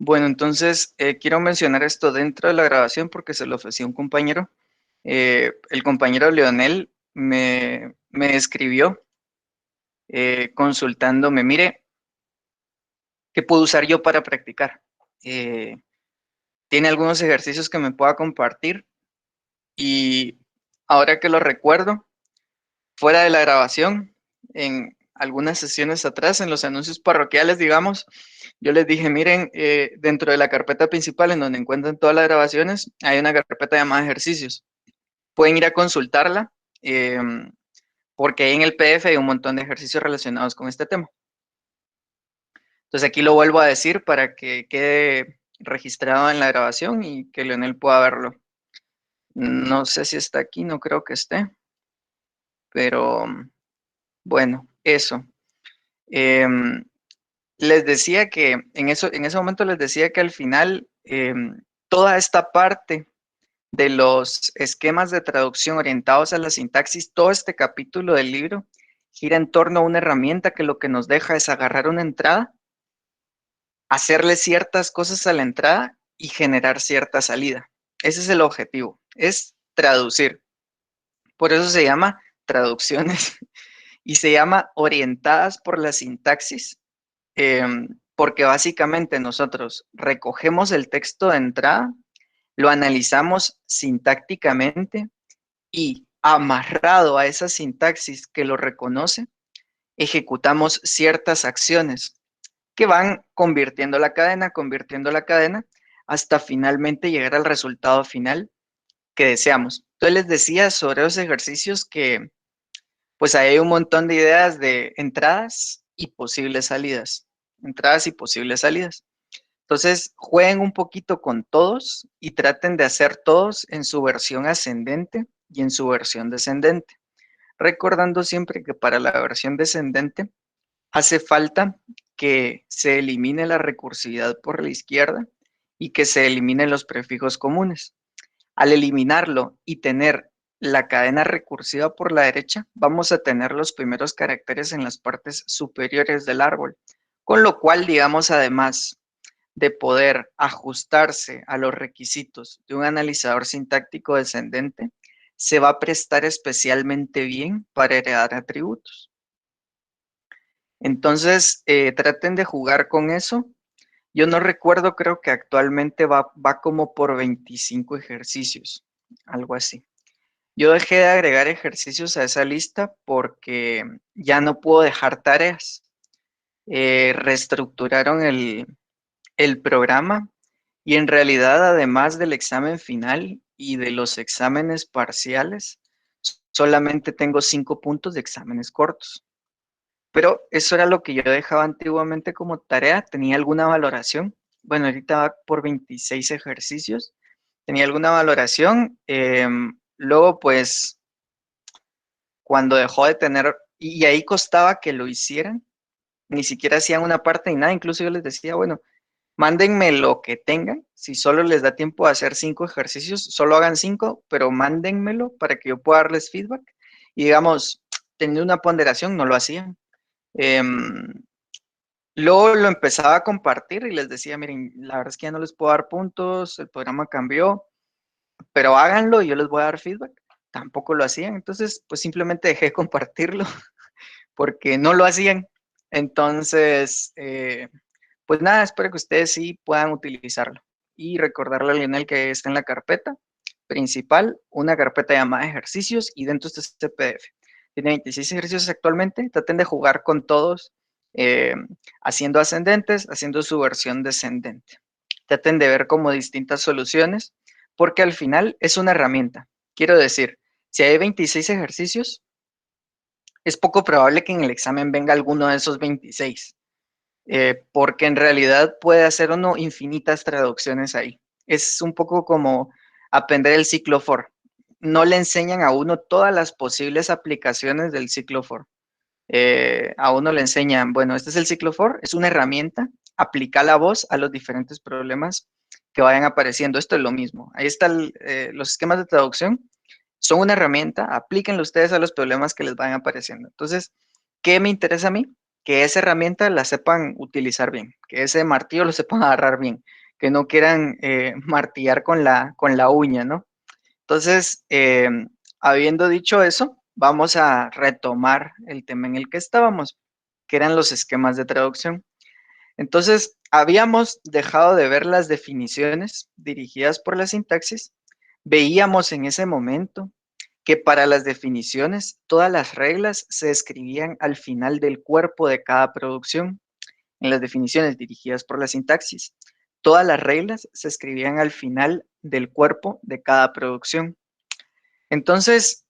Bueno, entonces quiero mencionar esto dentro de la grabación porque se lo ofrecí a un compañero. El compañero Leonel me escribió consultándome, mire, ¿qué puedo usar yo para practicar? Eh, Tiene algunos ejercicios que me pueda compartir y ahora que lo recuerdo, fuera de la grabación, en algunas sesiones atrás, en los anuncios parroquiales, digamos, yo les dije, miren, dentro de la carpeta principal en donde encuentran todas las grabaciones, hay una carpeta llamada ejercicios. Pueden ir a consultarla eh, porque ahí en el PDF hay un montón de ejercicios relacionados con este tema. Entonces aquí lo vuelvo a decir para que quede registrado en la grabación y que Leonel pueda verlo. No sé si está aquí, no creo que esté, pero bueno, eso. Em, Les decía que en ese momento les decía que al final toda esta parte de los esquemas de traducción orientados a la sintaxis, todo este capítulo del libro gira en torno a una herramienta que lo que nos deja es agarrar una entrada, hacerle ciertas cosas a la entrada y generar cierta salida. Ese es el objetivo, es traducir. Por eso se llama traducciones y se llama orientadas por la sintaxis, porque básicamente nosotros recogemos el texto de entrada, lo analizamos sintácticamente y amarrado a esa sintaxis que lo reconoce, ejecutamos ciertas acciones que van convirtiendo la cadena, hasta finalmente llegar al resultado final que deseamos. Entonces les decía sobre los ejercicios que pues ahí hay un montón de ideas de entradas y posibles salidas. Entradas y posibles salidas. Entonces, jueguen un poquito con todos y traten de hacer todos en su versión ascendente y en su versión descendente. Recordando siempre que para la versión descendente hace falta que se elimine la recursividad por la izquierda y que se eliminen los prefijos comunes. Al eliminarlo y tener la cadena recursiva por la derecha, vamos a tener los primeros caracteres en las partes superiores del árbol, con lo cual, digamos, además de poder ajustarse a los requisitos de un analizador sintáctico descendente, se va a prestar especialmente bien para heredar atributos. Entonces, traten de jugar con eso. Yo no recuerdo, creo que actualmente va como por 25 ejercicios, algo así. Yo dejé de agregar ejercicios a esa lista porque ya no puedo dejar tareas. Reestructuraron el programa y en realidad, además del examen final y de los exámenes parciales, solamente tengo 5 puntos de exámenes cortos. Pero eso era lo que yo dejaba antiguamente como tarea. Tenía alguna valoración. Bueno, ahorita va por 26 ejercicios. Tenía alguna valoración. Luego, pues, cuando dejó de tener, y ahí costaba que lo hicieran, ni siquiera hacían una parte ni nada. Incluso yo les decía, bueno, mándenme lo que tengan. Si solo les da tiempo de hacer 5 ejercicios, solo hagan 5, pero mándenmelo para que yo pueda darles feedback. Y digamos, teniendo una ponderación, no lo hacían. Em, Luego lo empezaba a compartir y les decía, miren, la verdad es que ya no les puedo dar puntos, el programa cambió, pero háganlo y yo les voy a dar feedback. Tampoco lo hacían, entonces pues simplemente dejé de compartirlo porque no lo hacían. Entonces, pues nada, espero que ustedes sí puedan utilizarlo. Y recordarle a Lionel que está en la carpeta principal, una carpeta llamada ejercicios y dentro está este PDF. Tiene 26 ejercicios actualmente, traten de jugar con todos, eh, haciendo ascendentes, haciendo su versión descendente. Traten de ver como distintas soluciones, porque al final es una herramienta. Quiero decir, si hay 26 ejercicios, es poco probable que en el examen venga alguno de esos 26, porque en realidad puede hacer uno infinitas traducciones ahí. Es un poco como aprender el ciclo for. No le enseñan a uno todas las posibles aplicaciones del ciclo for. A uno le enseñan, bueno, este es el ciclo for, es una herramienta, aplica la voz a los diferentes problemas que vayan apareciendo. Esto es lo mismo. Ahí están los esquemas de traducción. Son una herramienta, aplíquenlo ustedes a los problemas que les vayan apareciendo. Entonces, ¿qué me interesa a mí? que esa herramienta la sepan utilizar bien, que ese martillo lo sepan agarrar bien, que no quieran martillar con la uña, ¿no? Entonces, habiendo dicho eso, vamos a retomar el tema en el que estábamos, que eran los esquemas de traducción. Entonces, habíamos dejado de ver las definiciones dirigidas por la sintaxis. Veíamos en ese momento que para las definiciones todas las reglas se escribían al final del cuerpo de cada producción. En las definiciones dirigidas por la sintaxis, todas las reglas se escribían al final del cuerpo de cada producción. Entonces,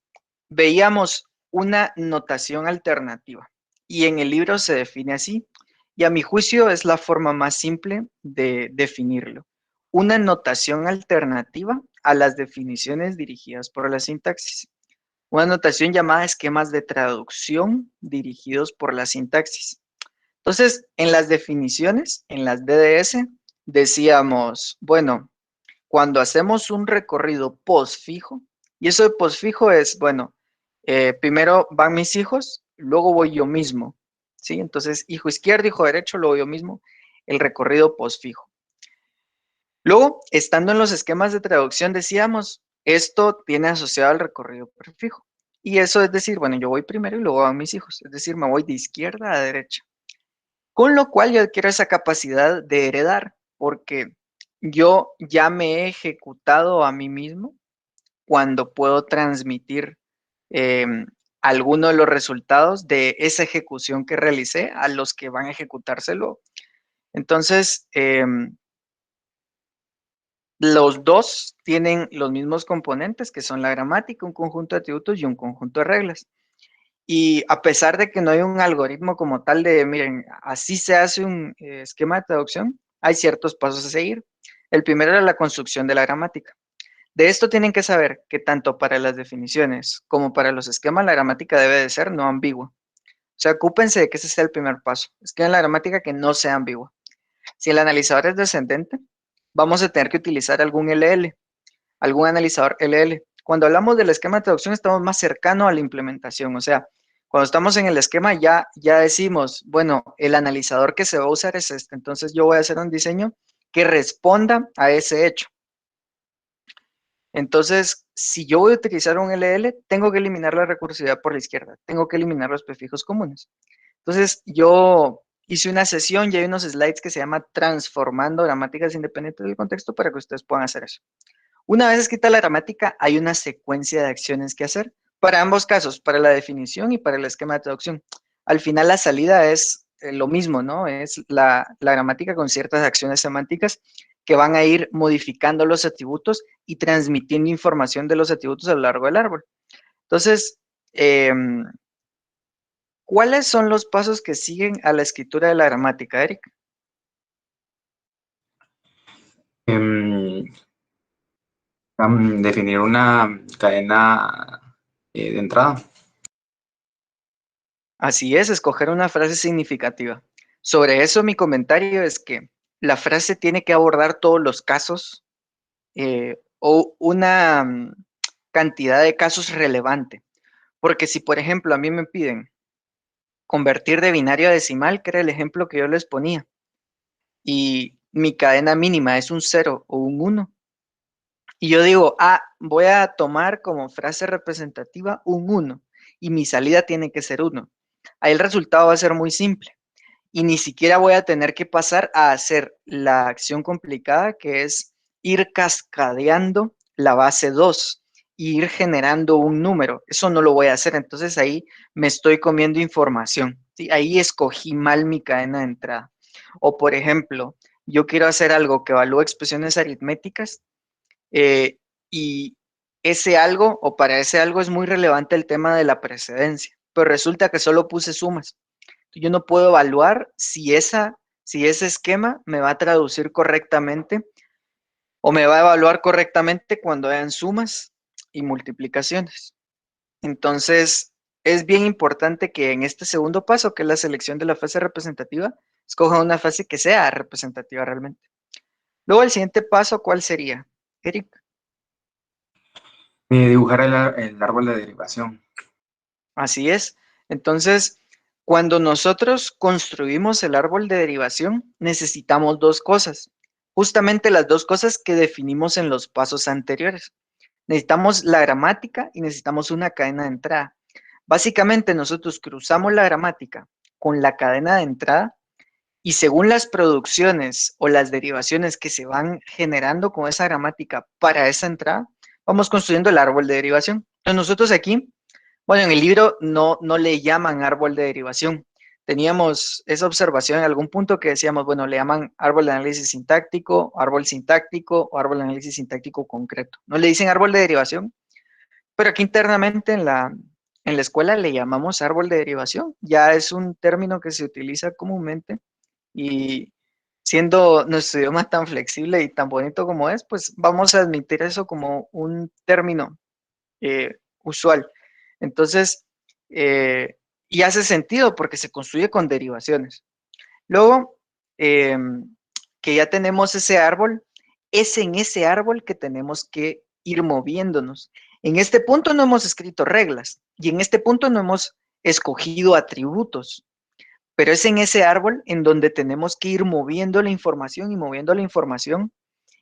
veíamos una notación alternativa y en el libro se define así, y a mi juicio es la forma más simple de definirlo. Una notación alternativa a las definiciones dirigidas por la sintaxis. Una notación llamada esquemas de traducción dirigidos por la sintaxis. Entonces, en las definiciones, en las DDS, decíamos, bueno, cuando hacemos un recorrido postfijo, y eso de postfijo es, bueno, primero van mis hijos, luego voy yo mismo, ¿sí? Entonces, hijo izquierdo, hijo derecho, luego yo mismo, el recorrido postfijo. Luego, estando en los esquemas de traducción, decíamos, esto tiene asociado al recorrido prefijo. Y eso es decir, bueno, yo voy primero y luego van mis hijos, es decir, me voy de izquierda a derecha. Con lo cual yo adquiero esa capacidad de heredar, porque yo ya me he ejecutado a mí mismo cuando puedo transmitir eh, alguno de los resultados de esa ejecución que realicé a los que van a ejecutárselo. Entonces, los dos tienen los mismos componentes, que son la gramática, un conjunto de atributos y un conjunto de reglas. Y a pesar de que no hay un algoritmo como tal de, miren, así se hace un esquema de traducción, hay ciertos pasos a seguir. El primero era la construcción de la gramática. De esto tienen que saber que tanto para las definiciones como para los esquemas, la gramática debe de ser no ambigua. O sea, ocúpense de que ese sea el primer paso. Escriban la gramática que no sea ambigua. Si el analizador es descendente, vamos a tener que utilizar algún LL, algún analizador LL. Cuando hablamos del esquema de traducción, estamos más cercano a la implementación. O sea, cuando estamos en el esquema, ya decimos, bueno, el analizador que se va a usar es este. Entonces, yo voy a hacer un diseño que responda a ese hecho. Entonces, si yo voy a utilizar un LL, tengo que eliminar la recursividad por la izquierda. Tengo que eliminar los prefijos comunes. Entonces, yo hice una sesión y hay unos slides que se llama Transformando gramáticas independientes del contexto para que ustedes puedan hacer eso. Una vez escrita la gramática, hay una secuencia de acciones que hacer para ambos casos, para la definición y para el esquema de traducción. Al final la salida es lo mismo, ¿no? Es la gramática con ciertas acciones semánticas que van a ir modificando los atributos y transmitiendo información de los atributos a lo largo del árbol. Entonces, ¿cuáles son los pasos que siguen a la escritura de la gramática, Eric? Em, Definir una cadena de entrada. Así es, escoger una frase significativa. Sobre eso mi comentario es que la frase tiene que abordar todos los casos o una cantidad de casos relevante. Porque si, por ejemplo, a mí me piden convertir de binario a decimal, que era el ejemplo que yo les ponía, y mi cadena mínima es un 0 o un 1, y yo digo, voy a tomar como frase representativa un 1, y mi salida tiene que ser 1. Ahí el resultado va a ser muy simple. Y ni siquiera voy a tener que pasar a hacer la acción complicada que es ir cascadeando la base 2 y ir generando un número. Eso no lo voy a hacer, entonces ahí me estoy comiendo información, ¿sí? Ahí escogí mal mi cadena de entrada. O por ejemplo, yo quiero hacer algo que evalúe expresiones aritméticas y ese algo o para ese algo es muy relevante el tema de la precedencia, pero resulta que solo puse sumas. Yo no puedo evaluar si ese esquema me va a traducir correctamente o me va a evaluar correctamente cuando hayan sumas y multiplicaciones. Entonces, es bien importante que en este segundo paso, que es la selección de la fase representativa, escoja una fase que sea representativa realmente. Luego, el siguiente paso, ¿cuál sería? Eric. Dibujar el árbol de derivación. Así es. Entonces, Cuando nosotros construimos el árbol de derivación, necesitamos dos cosas, justamente las dos cosas que definimos en los pasos anteriores. Necesitamos la gramática y necesitamos una cadena de entrada. Básicamente nosotros cruzamos la gramática con la cadena de entrada y según las producciones o las derivaciones que se van generando con esa gramática para esa entrada, vamos construyendo el árbol de derivación. Entonces nosotros aquí, bueno, en el libro no le llaman árbol de derivación. Teníamos esa observación en algún punto que decíamos, bueno, le llaman árbol de análisis sintáctico o árbol de análisis sintáctico concreto. No le dicen árbol de derivación, pero aquí internamente en la escuela le llamamos árbol de derivación. Ya es un término que se utiliza comúnmente y siendo nuestro idioma tan flexible y tan bonito como es, pues vamos a admitir eso como un término usual. Entonces, y hace sentido porque se construye con derivaciones. Luego, que ya tenemos ese árbol, es en ese árbol que tenemos que ir moviéndonos. En este punto no hemos escrito reglas y en este punto no hemos escogido atributos, pero es en ese árbol en donde tenemos que ir moviendo la información y moviendo la información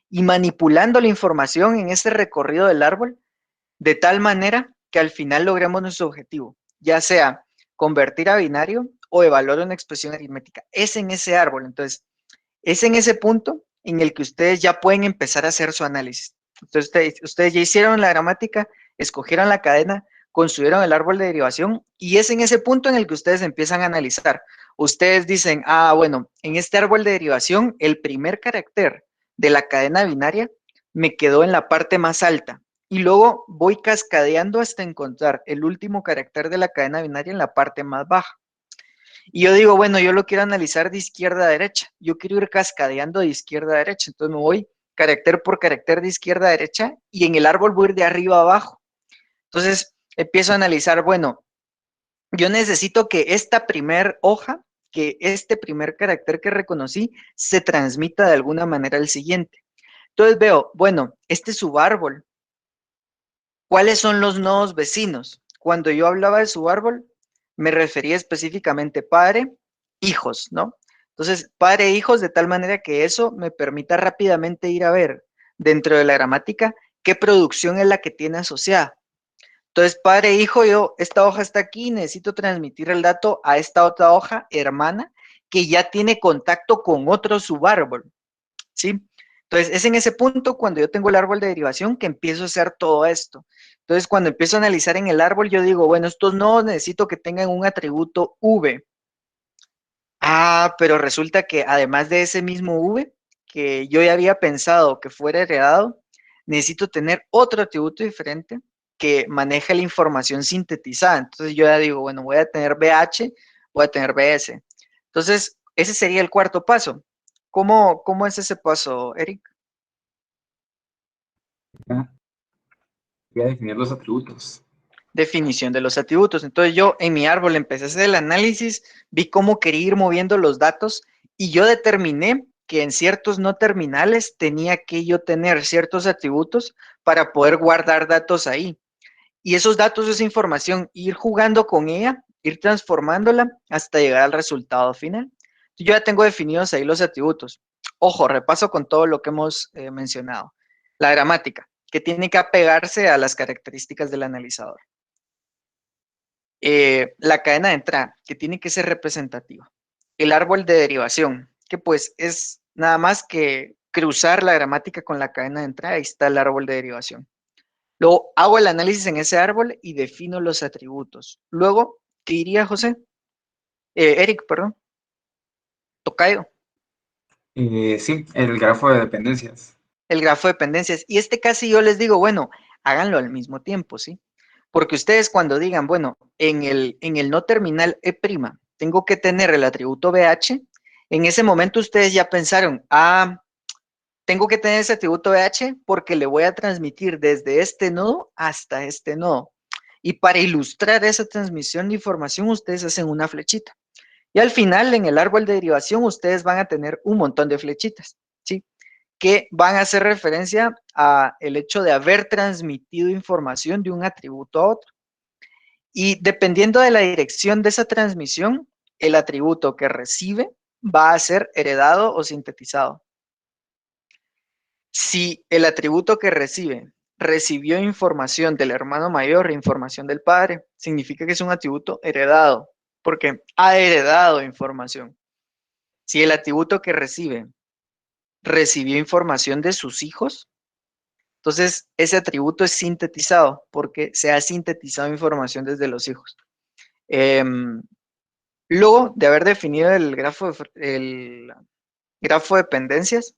y manipulando la información en ese recorrido del árbol de tal manera que al final logremos nuestro objetivo, ya sea convertir a binario o evaluar una expresión aritmética. Es en ese árbol, entonces, es en ese punto en el que ustedes ya pueden empezar a hacer su análisis. Entonces, ustedes ya hicieron la gramática, escogieron la cadena, construyeron el árbol de derivación y es en ese punto en el que ustedes empiezan a analizar. Ustedes dicen, bueno, en este árbol de derivación, el primer carácter de la cadena binaria me quedó en la parte más alta y luego voy cascadeando hasta encontrar el último carácter de la cadena binaria en la parte más baja. Y yo digo, bueno, yo lo quiero analizar de izquierda a derecha. Yo quiero ir cascadeando de izquierda a derecha. Entonces me voy carácter por carácter de izquierda a derecha y en el árbol voy a ir de arriba a abajo. Entonces empiezo a analizar, bueno, yo necesito que esta primer hoja, que este primer carácter que reconocí, se transmita de alguna manera al siguiente. Entonces veo, bueno, este subárbol. ¿Cuáles son los nodos vecinos? Cuando yo hablaba de subárbol, me refería específicamente padre, hijos, ¿no? Entonces, padre e hijos de tal manera que eso me permita rápidamente ir a ver dentro de la gramática qué producción es la que tiene asociada. Entonces, padre e hijo, esta hoja está aquí, necesito transmitir el dato a esta otra hoja hermana que ya tiene contacto con otro subárbol, ¿sí? Entonces, es en ese punto cuando yo tengo el árbol de derivación que empiezo a hacer todo esto. Entonces, cuando empiezo a analizar en el árbol, yo digo, bueno, estos nodos necesito que tengan un atributo V. Pero resulta que además de ese mismo V, que yo ya había pensado que fuera heredado, necesito tener otro atributo diferente que maneje la información sintetizada. Entonces, yo ya digo, bueno, voy a tener BH, voy a tener BS. Entonces, ese sería el cuarto paso. ¿Cómo es ese paso, Eric? Voy a definir los atributos. Definición de los atributos. Entonces yo en mi árbol empecé a hacer el análisis, vi cómo quería ir moviendo los datos y yo determiné que en ciertos no terminales tenía que yo tener ciertos atributos para poder guardar datos ahí. Y esos datos, esa información, ir jugando con ella, ir transformándola hasta llegar al resultado final. Yo ya tengo definidos ahí los atributos. Ojo, repaso con todo lo que hemos mencionado. La gramática, que tiene que apegarse a las características del analizador. La cadena de entrada, que tiene que ser representativa. El árbol de derivación, que pues es nada más que cruzar la gramática con la cadena de entrada, ahí está el árbol de derivación. Luego hago el análisis en ese árbol y defino los atributos. Luego, ¿qué diría José? Eric, perdón. Tocayo. Sí, el grafo de dependencias. El grafo de dependencias. Y este casi yo les digo, bueno, háganlo al mismo tiempo, ¿sí? Porque ustedes cuando digan, bueno, en el no terminal E', tengo que tener el atributo BH, en ese momento ustedes ya pensaron, tengo que tener ese atributo BH porque le voy a transmitir desde este nodo hasta este nodo. Y para ilustrar esa transmisión de información, ustedes hacen una flechita. Y al final, en el árbol de derivación, ustedes van a tener un montón de flechitas, ¿sí? Que van a hacer referencia a el hecho de haber transmitido información de un atributo a otro. Y dependiendo de la dirección de esa transmisión, el atributo que recibe va a ser heredado o sintetizado. Si el atributo que recibió información del hermano mayor, información del padre, significa que es un atributo heredado, porque ha heredado información. Si el atributo que recibió información de sus hijos, entonces ese atributo es sintetizado, porque se ha sintetizado información desde los hijos. Luego de haber definido el grafo de dependencias,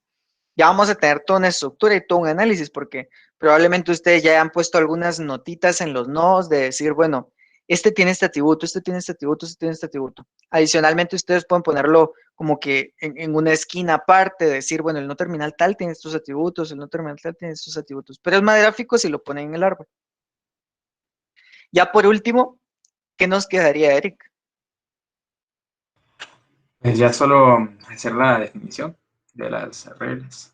ya vamos a tener toda una estructura y todo un análisis, porque probablemente ustedes ya han puesto algunas notitas en los nodos de decir, bueno, este tiene este atributo, este tiene este atributo, este tiene este atributo. Adicionalmente, ustedes pueden ponerlo como que en una esquina aparte, decir, bueno, el no terminal tal tiene estos atributos, el no terminal tal tiene estos atributos, pero es más gráfico si lo ponen en el árbol. Ya por último, ¿qué nos quedaría, Eric? Pues ya solo hacer la definición de las reglas.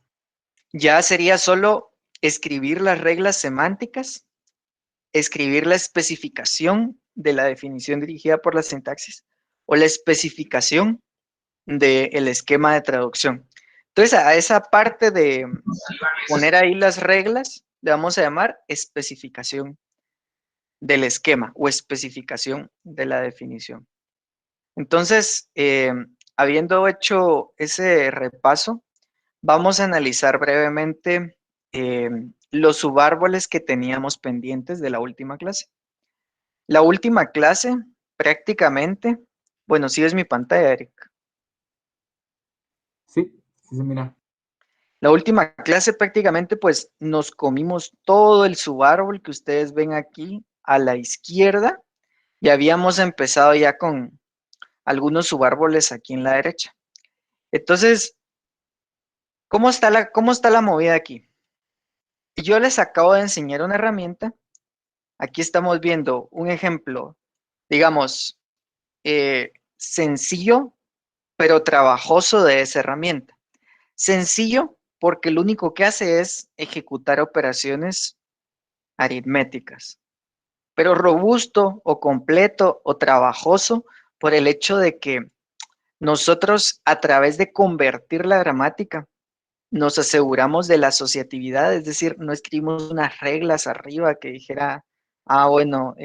Ya sería solo escribir las reglas semánticas, escribir la especificación de la definición dirigida por la sintaxis o la especificación del esquema de traducción. Entonces, a esa parte de poner ahí las reglas, le vamos a llamar especificación del esquema o especificación de la definición. Entonces, habiendo hecho ese repaso, vamos a analizar brevemente los subárboles que teníamos pendientes de la última clase. La última clase, prácticamente, bueno, sí es mi pantalla, Eric. Sí, sí, mira. La última clase prácticamente pues nos comimos todo el subárbol que ustedes ven aquí a la izquierda y habíamos empezado ya con algunos subárboles aquí en la derecha. Entonces, cómo está la movida aquí? Yo les acabo de enseñar una herramienta. Aquí estamos viendo un ejemplo, digamos, sencillo, pero trabajoso de esa herramienta. Sencillo porque lo único que hace es ejecutar operaciones aritméticas, pero robusto o completo o trabajoso por el hecho de que nosotros a través de convertir la gramática nos aseguramos de la asociatividad, es decir, no escribimos unas reglas arriba que dijera, bueno,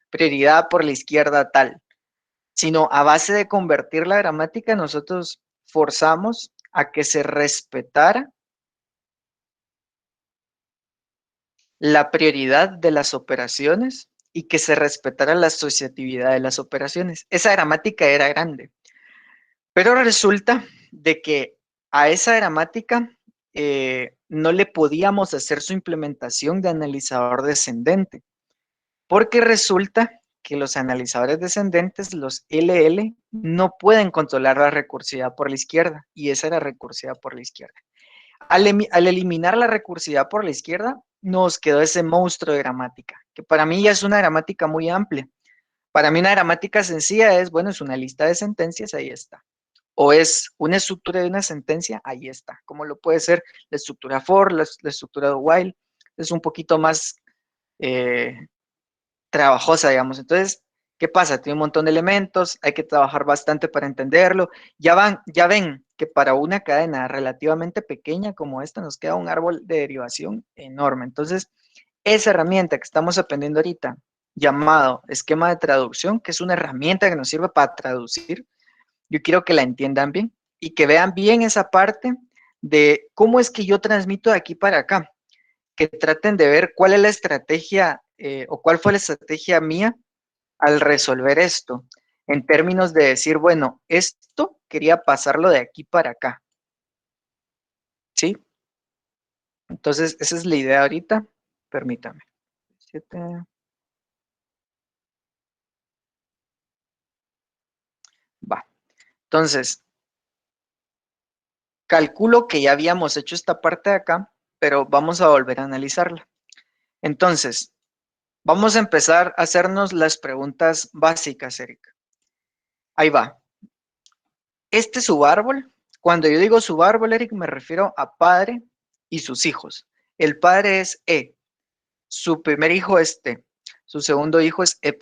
prioridad por la izquierda tal, sino a base de convertir la gramática nosotros forzamos a que se respetara la prioridad de las operaciones y que se respetara la asociatividad de las operaciones. Esa gramática era grande, pero resulta de que a esa gramática no le podíamos hacer su implementación de analizador descendente, porque resulta que los analizadores descendentes, los LL, no pueden controlar la recursividad por la izquierda, y esa era recursividad por la izquierda. Al eliminar la recursividad por la izquierda, nos quedó ese monstruo de gramática, que para mí ya es una gramática muy amplia. Para mí una gramática sencilla es, bueno, es una lista de sentencias, ahí está. O es una estructura de una sentencia, ahí está. Como lo puede ser la estructura for, la estructura de while, es un poquito más trabajosa, digamos. Entonces, ¿qué pasa? Tiene un montón de elementos, hay que trabajar bastante para entenderlo. Ya ven que para una cadena relativamente pequeña como esta nos queda un árbol de derivación enorme. Entonces, esa herramienta que estamos aprendiendo ahorita, llamado esquema de traducción, que es una herramienta que nos sirve para traducir, yo quiero que la entiendan bien y que vean bien esa parte de cómo es que yo transmito de aquí para acá, que traten de ver cuál es la estrategia o cuál fue la estrategia mía al resolver esto, en términos de decir, bueno, esto quería pasarlo de aquí para acá, ¿sí? Entonces, esa es la idea ahorita, permítame. 7. Va. Entonces, calculo que ya habíamos hecho esta parte de acá, pero vamos a volver a analizarla. Entonces, vamos a empezar a hacernos las preguntas básicas, Eric. Ahí va. Este subárbol, cuando yo digo subárbol, Eric, me refiero a padre y sus hijos. El padre es E, su primer hijo es T, su segundo hijo es E'.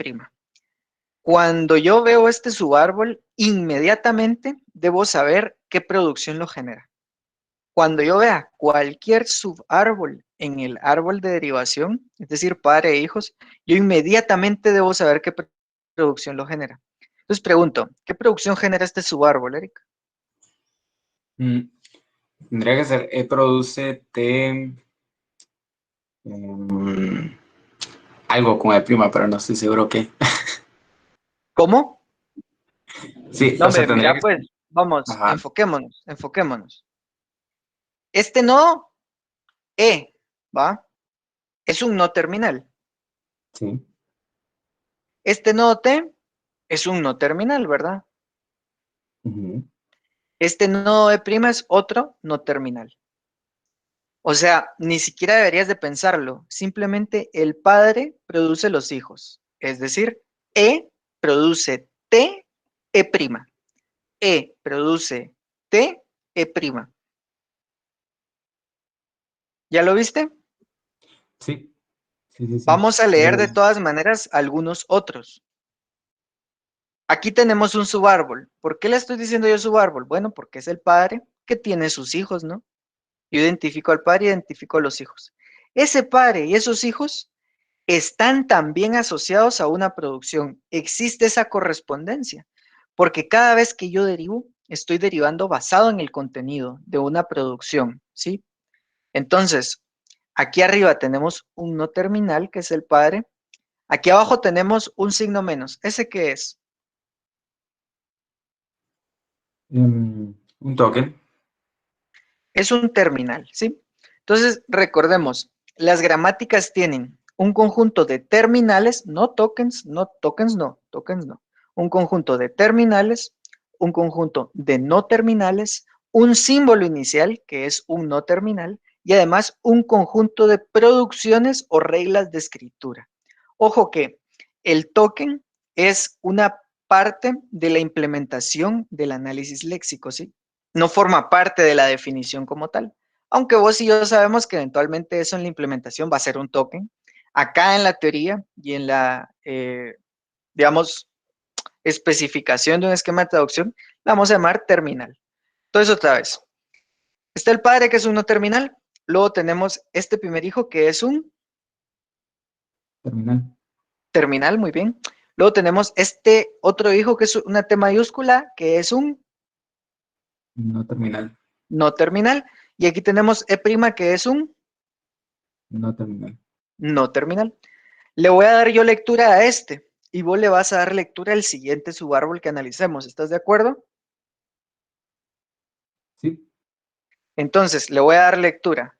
Cuando yo veo este subárbol, inmediatamente debo saber qué producción lo genera. Cuando yo vea cualquier subárbol en el árbol de derivación, es decir, padre e hijos, yo inmediatamente debo saber qué producción lo genera. Entonces pregunto, ¿qué producción genera este subárbol, Eric? Mm, Tendría que ser E produce T, mm, algo con E prima, pero no estoy seguro qué. ¿Cómo? Sí, No, o sea, hombre, tendría mira que... pues, vamos, Ajá, enfoquémonos. Este nodo E, ¿va? Es un no terminal. sí. Este nodo T es un no terminal, ¿verdad? Ujú. Este nodo E' es otro no terminal. O sea, ni siquiera deberías de pensarlo. Simplemente el padre produce los hijos. Es decir, E produce T, E'. E produce T, E'. ¿Ya lo viste? Sí, sí, sí, sí. Vamos a Ya leer lo de vi. todas maneras algunos otros. Aquí tenemos un subárbol. ¿Por qué le estoy diciendo yo subárbol? Bueno, porque es el padre que tiene sus hijos, ¿no? Yo identifico al padre, identifico a los hijos. Ese padre y esos hijos están también asociados a una producción. Existe esa correspondencia, porque cada vez que yo derivo, estoy derivando basado en el contenido de una producción, ¿sí? Entonces, aquí arriba tenemos un no terminal, que es el padre. Aquí abajo tenemos un signo menos. ¿Ese qué es? Un token. Es un terminal, ¿sí? Entonces, recordemos, las gramáticas tienen un conjunto de terminales, no tokens, no tokens, no, tokens no. Un conjunto de terminales, un conjunto de no terminales, un símbolo inicial, que es un no terminal, y además un conjunto de producciones o reglas de escritura. Ojo que el token es una parte de la implementación del análisis léxico, ¿sí? No forma parte de la definición como tal. Aunque vos y yo sabemos que eventualmente eso en la implementación va a ser un token. Acá en la teoría y en la, digamos, especificación de un esquema de traducción, la vamos a llamar terminal. Entonces, otra vez, está el padre que es un no terminal. Luego tenemos este primer hijo que es un Terminal. terminal, muy bien. Luego tenemos este otro hijo que es una T mayúscula que es un No terminal. no terminal. Y aquí tenemos E' que es un No terminal. no terminal. Le voy a dar yo lectura a este y vos le vas a dar lectura al siguiente subárbol que analicemos. ¿Estás de acuerdo? Sí. Entonces, le voy a dar lectura.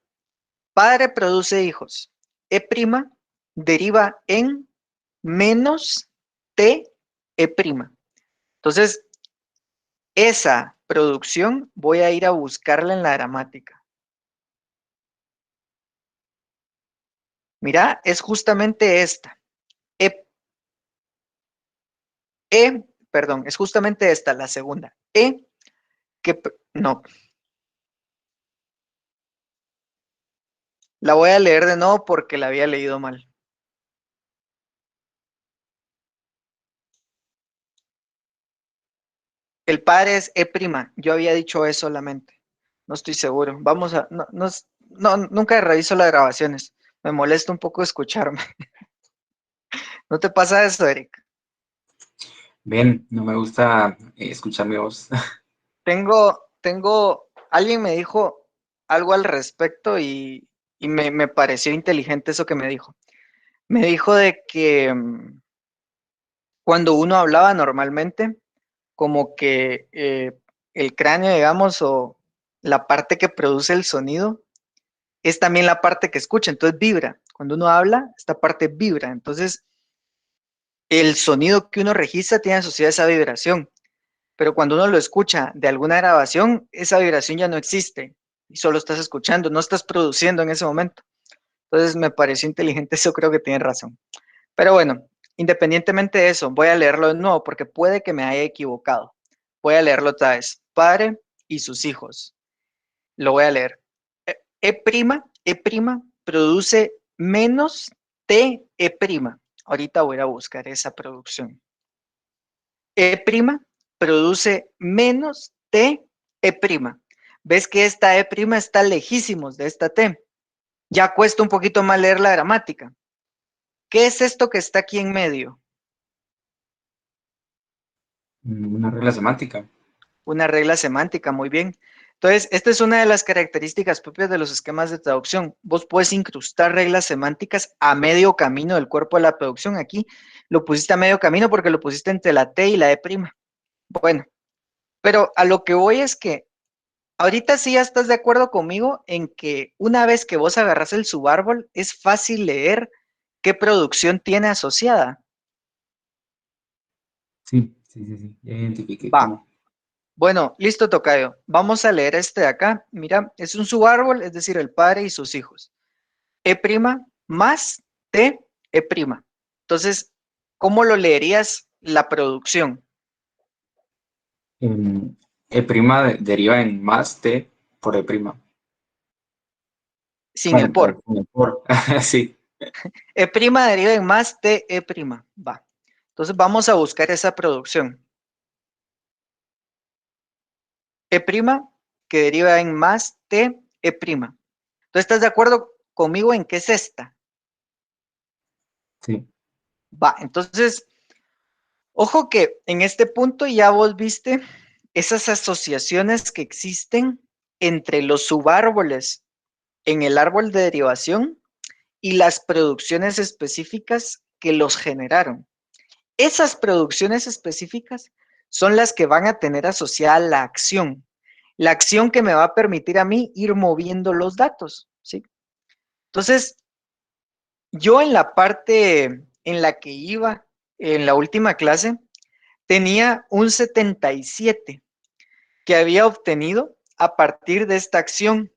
Padre produce hijos. E' deriva en menos T E'. Entonces, esa producción voy a ir a buscarla en la gramática. Mira, es justamente esta. E, perdón, es justamente esta, la segunda. No, la voy a leer de nuevo porque la había leído mal. El padre es E'. Yo había dicho eso solamente. No estoy seguro. Vamos a. No, no, nunca reviso las grabaciones. Me molesta un poco escucharme. ¿No te pasa eso, Eric? Bien, no me gusta escuchar mi voz. Alguien me dijo algo al respecto y me pareció inteligente eso que me dijo. Me dijo de que cuando uno hablaba normalmente, como que el cráneo, digamos, o la parte que produce el sonido, es también la parte que escucha, entonces vibra. Cuando uno habla, esta parte vibra. Entonces, el sonido que uno registra tiene asociada esa vibración, pero cuando uno lo escucha de alguna grabación, esa vibración ya no existe y solo estás escuchando, no estás produciendo en ese momento. Entonces, me pareció inteligente, eso creo que tiene razón. Pero bueno, independientemente de eso, voy a leerlo de nuevo porque puede que me haya equivocado. Voy a leerlo otra vez. Padre y sus hijos. Lo voy a leer. E' produce menos TE'. Ahorita voy a buscar esa producción. E' produce menos T E'. ¿Ves que esta E' está lejísimos de esta T? Ya cuesta un poquito más leer la gramática. ¿Qué es esto que está aquí en medio? Una regla semántica. Una regla semántica, muy bien. Entonces, esta es una de las características propias de los esquemas de traducción. Vos puedes incrustar reglas semánticas a medio camino del cuerpo de la producción. Aquí lo pusiste a medio camino porque lo pusiste entre la T y la E'. Bueno, pero a lo que voy es que ahorita sí ya estás de acuerdo conmigo en que una vez que vos agarras el subárbol, es fácil leer qué producción tiene asociada. Sí, sí, sí, sí. Ya identifiqué Va. cómo. Bueno, listo, tocayo. Vamos a leer este de acá. Mira, es un subárbol, es decir, el padre y sus hijos. E' más T E'. Entonces, ¿cómo lo leerías la producción? E' deriva en más T por E'. Sin el Bueno, por. con el por. Sí. E' deriva en más T E'. Va. Entonces, vamos a buscar esa producción. E' que deriva en más T E'. ¿Tú estás de acuerdo conmigo en qué es esta? Sí. Va, entonces, ojo que en este punto ya vos viste esas asociaciones que existen entre los subárboles en el árbol de derivación y las producciones específicas que los generaron. Esas producciones específicas son las que van a tener asociada la acción que me va a permitir a mí ir moviendo los datos, ¿sí? Entonces, yo en la parte en la que iba en la última clase, tenía un 77 que había obtenido a partir de esta acción.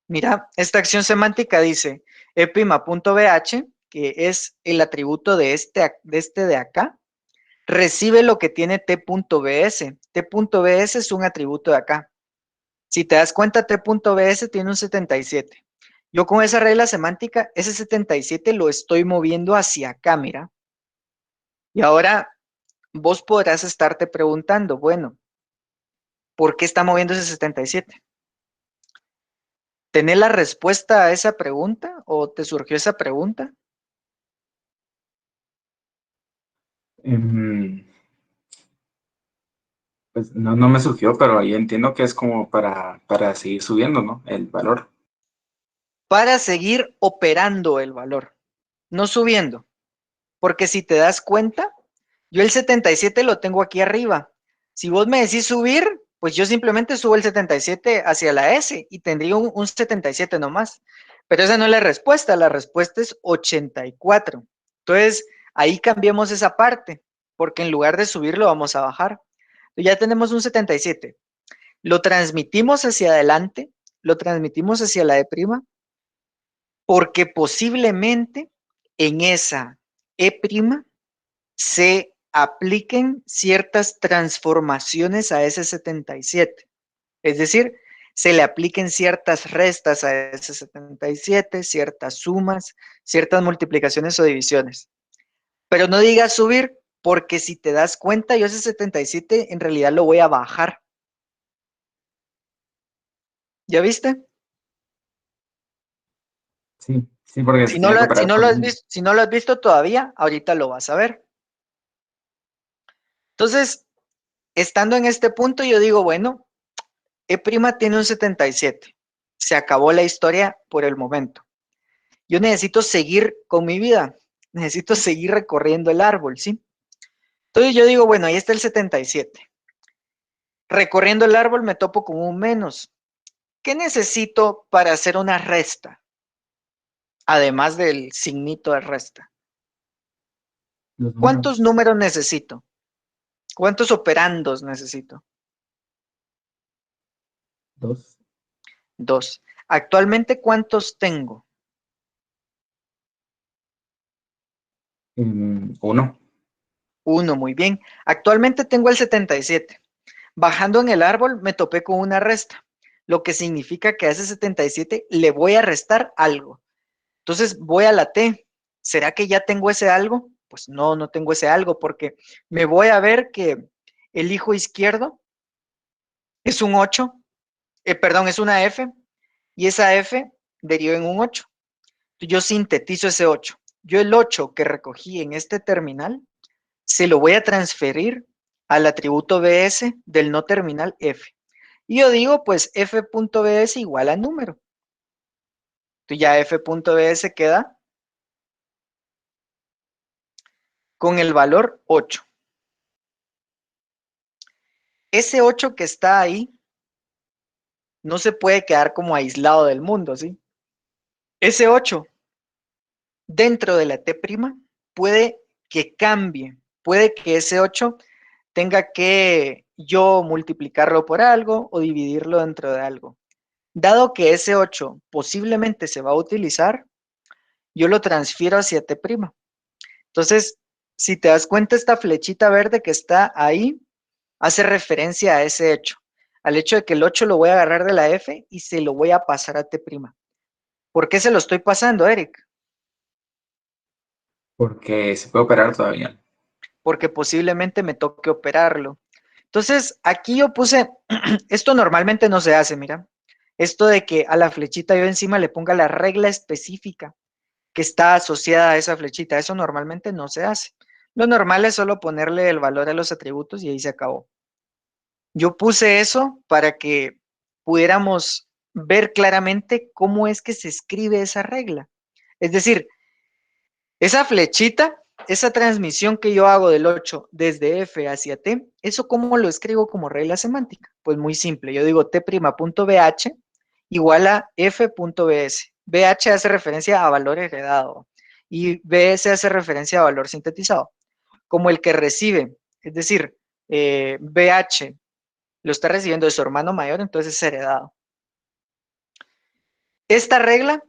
Mira, esta acción semántica dice e'.bh, que es el atributo de este de acá, recibe lo que tiene t.bs. T.bs es un atributo de acá. Si te das cuenta, t.bs tiene un 77. Yo con esa regla semántica, ese 77 lo estoy moviendo hacia acá, mira. Y ahora vos podrás estarte preguntando, bueno, ¿por qué está moviendo ese 77? ¿Tenés la respuesta a esa pregunta o te surgió esa pregunta? Em, pues no, no me surgió, pero ahí entiendo que es como para seguir subiendo, ¿no? El valor. Para seguir operando el valor, no subiendo. Porque si te das cuenta, yo el 77 lo tengo aquí arriba. Si vos me decís subir, pues yo simplemente subo el 77 hacia la S y tendría un 77 nomás. Pero esa no es la respuesta es 84. Entonces, ahí cambiamos esa parte, porque en lugar de subir lo vamos a bajar. Ya tenemos un 77. Lo transmitimos hacia adelante, lo transmitimos hacia la E', porque posiblemente en esa E' se apliquen ciertas transformaciones a ese 77. Es decir, se le apliquen ciertas restas a ese 77, ciertas sumas, ciertas multiplicaciones o divisiones. Pero no digas subir, porque si te das cuenta, yo ese 77 en realidad lo voy a bajar. ¿Ya viste? Sí, sí, porque Si no tiene lo, que si operar no por lo has línea. visto, si no lo has visto todavía, ahorita lo vas a ver. Entonces, estando en este punto, yo digo, bueno, E' tiene un 77. Se acabó la historia por el momento. Yo necesito seguir con mi vida. Necesito seguir recorriendo el árbol, ¿sí? Entonces yo digo, bueno, ahí está el 77. Recorriendo el árbol me topo con un menos. ¿Qué necesito para hacer una resta? Además del signito de resta. Los ¿Cuántos números, números necesito? ¿Cuántos operandos necesito? dos, Dos. Actualmente, ¿cuántos tengo? uno. Uno, muy bien. Actualmente tengo el 77. Bajando en el árbol me topé con una resta, lo que significa que a ese 77 le voy a restar algo. Entonces voy a la T. ¿Será que ya tengo ese algo? Pues no, no tengo ese algo porque me voy a ver que el hijo izquierdo es un 8, perdón, es una F y esa F deriva en un 8. Yo sintetizo ese 8. Yo el 8 que recogí en este terminal se lo voy a transferir al atributo BS del no terminal F. Y yo digo, pues f.bs igual a número. Entonces ya f.bs queda con el valor 8. Ese 8 que está ahí no se puede quedar como aislado del mundo, ¿sí? Ese 8 dentro de la T' puede que cambie, puede que ese 8 tenga que yo multiplicarlo por algo o dividirlo dentro de algo. Dado que ese 8 posiblemente se va a utilizar, yo lo transfiero hacia T'. Entonces, si te das cuenta, esta flechita verde que está ahí hace referencia a ese hecho, al hecho de que el 8 lo voy a agarrar de la F y se lo voy a pasar a T'. ¿Por qué se lo estoy pasando, Eric? Porque se puede operar todavía. Porque posiblemente me toque operarlo. Entonces, aquí yo puse, esto normalmente no se hace, mira, esto de que a la flechita yo encima le ponga la regla específica que está asociada a esa flechita, eso normalmente no se hace. Lo normal es solo ponerle el valor a los atributos y ahí se acabó. Yo puse eso para que pudiéramos ver claramente cómo es que se escribe esa regla. Es decir, esa flechita, esa transmisión que yo hago del 8 desde F hacia T, ¿eso cómo lo escribo como regla semántica? Pues muy simple, yo digo T'.bh igual a F.bs. BH hace referencia a valor heredado y BS hace referencia a valor sintetizado. Como el que recibe, es decir, BH lo está recibiendo de su hermano mayor, entonces es heredado. Esta regla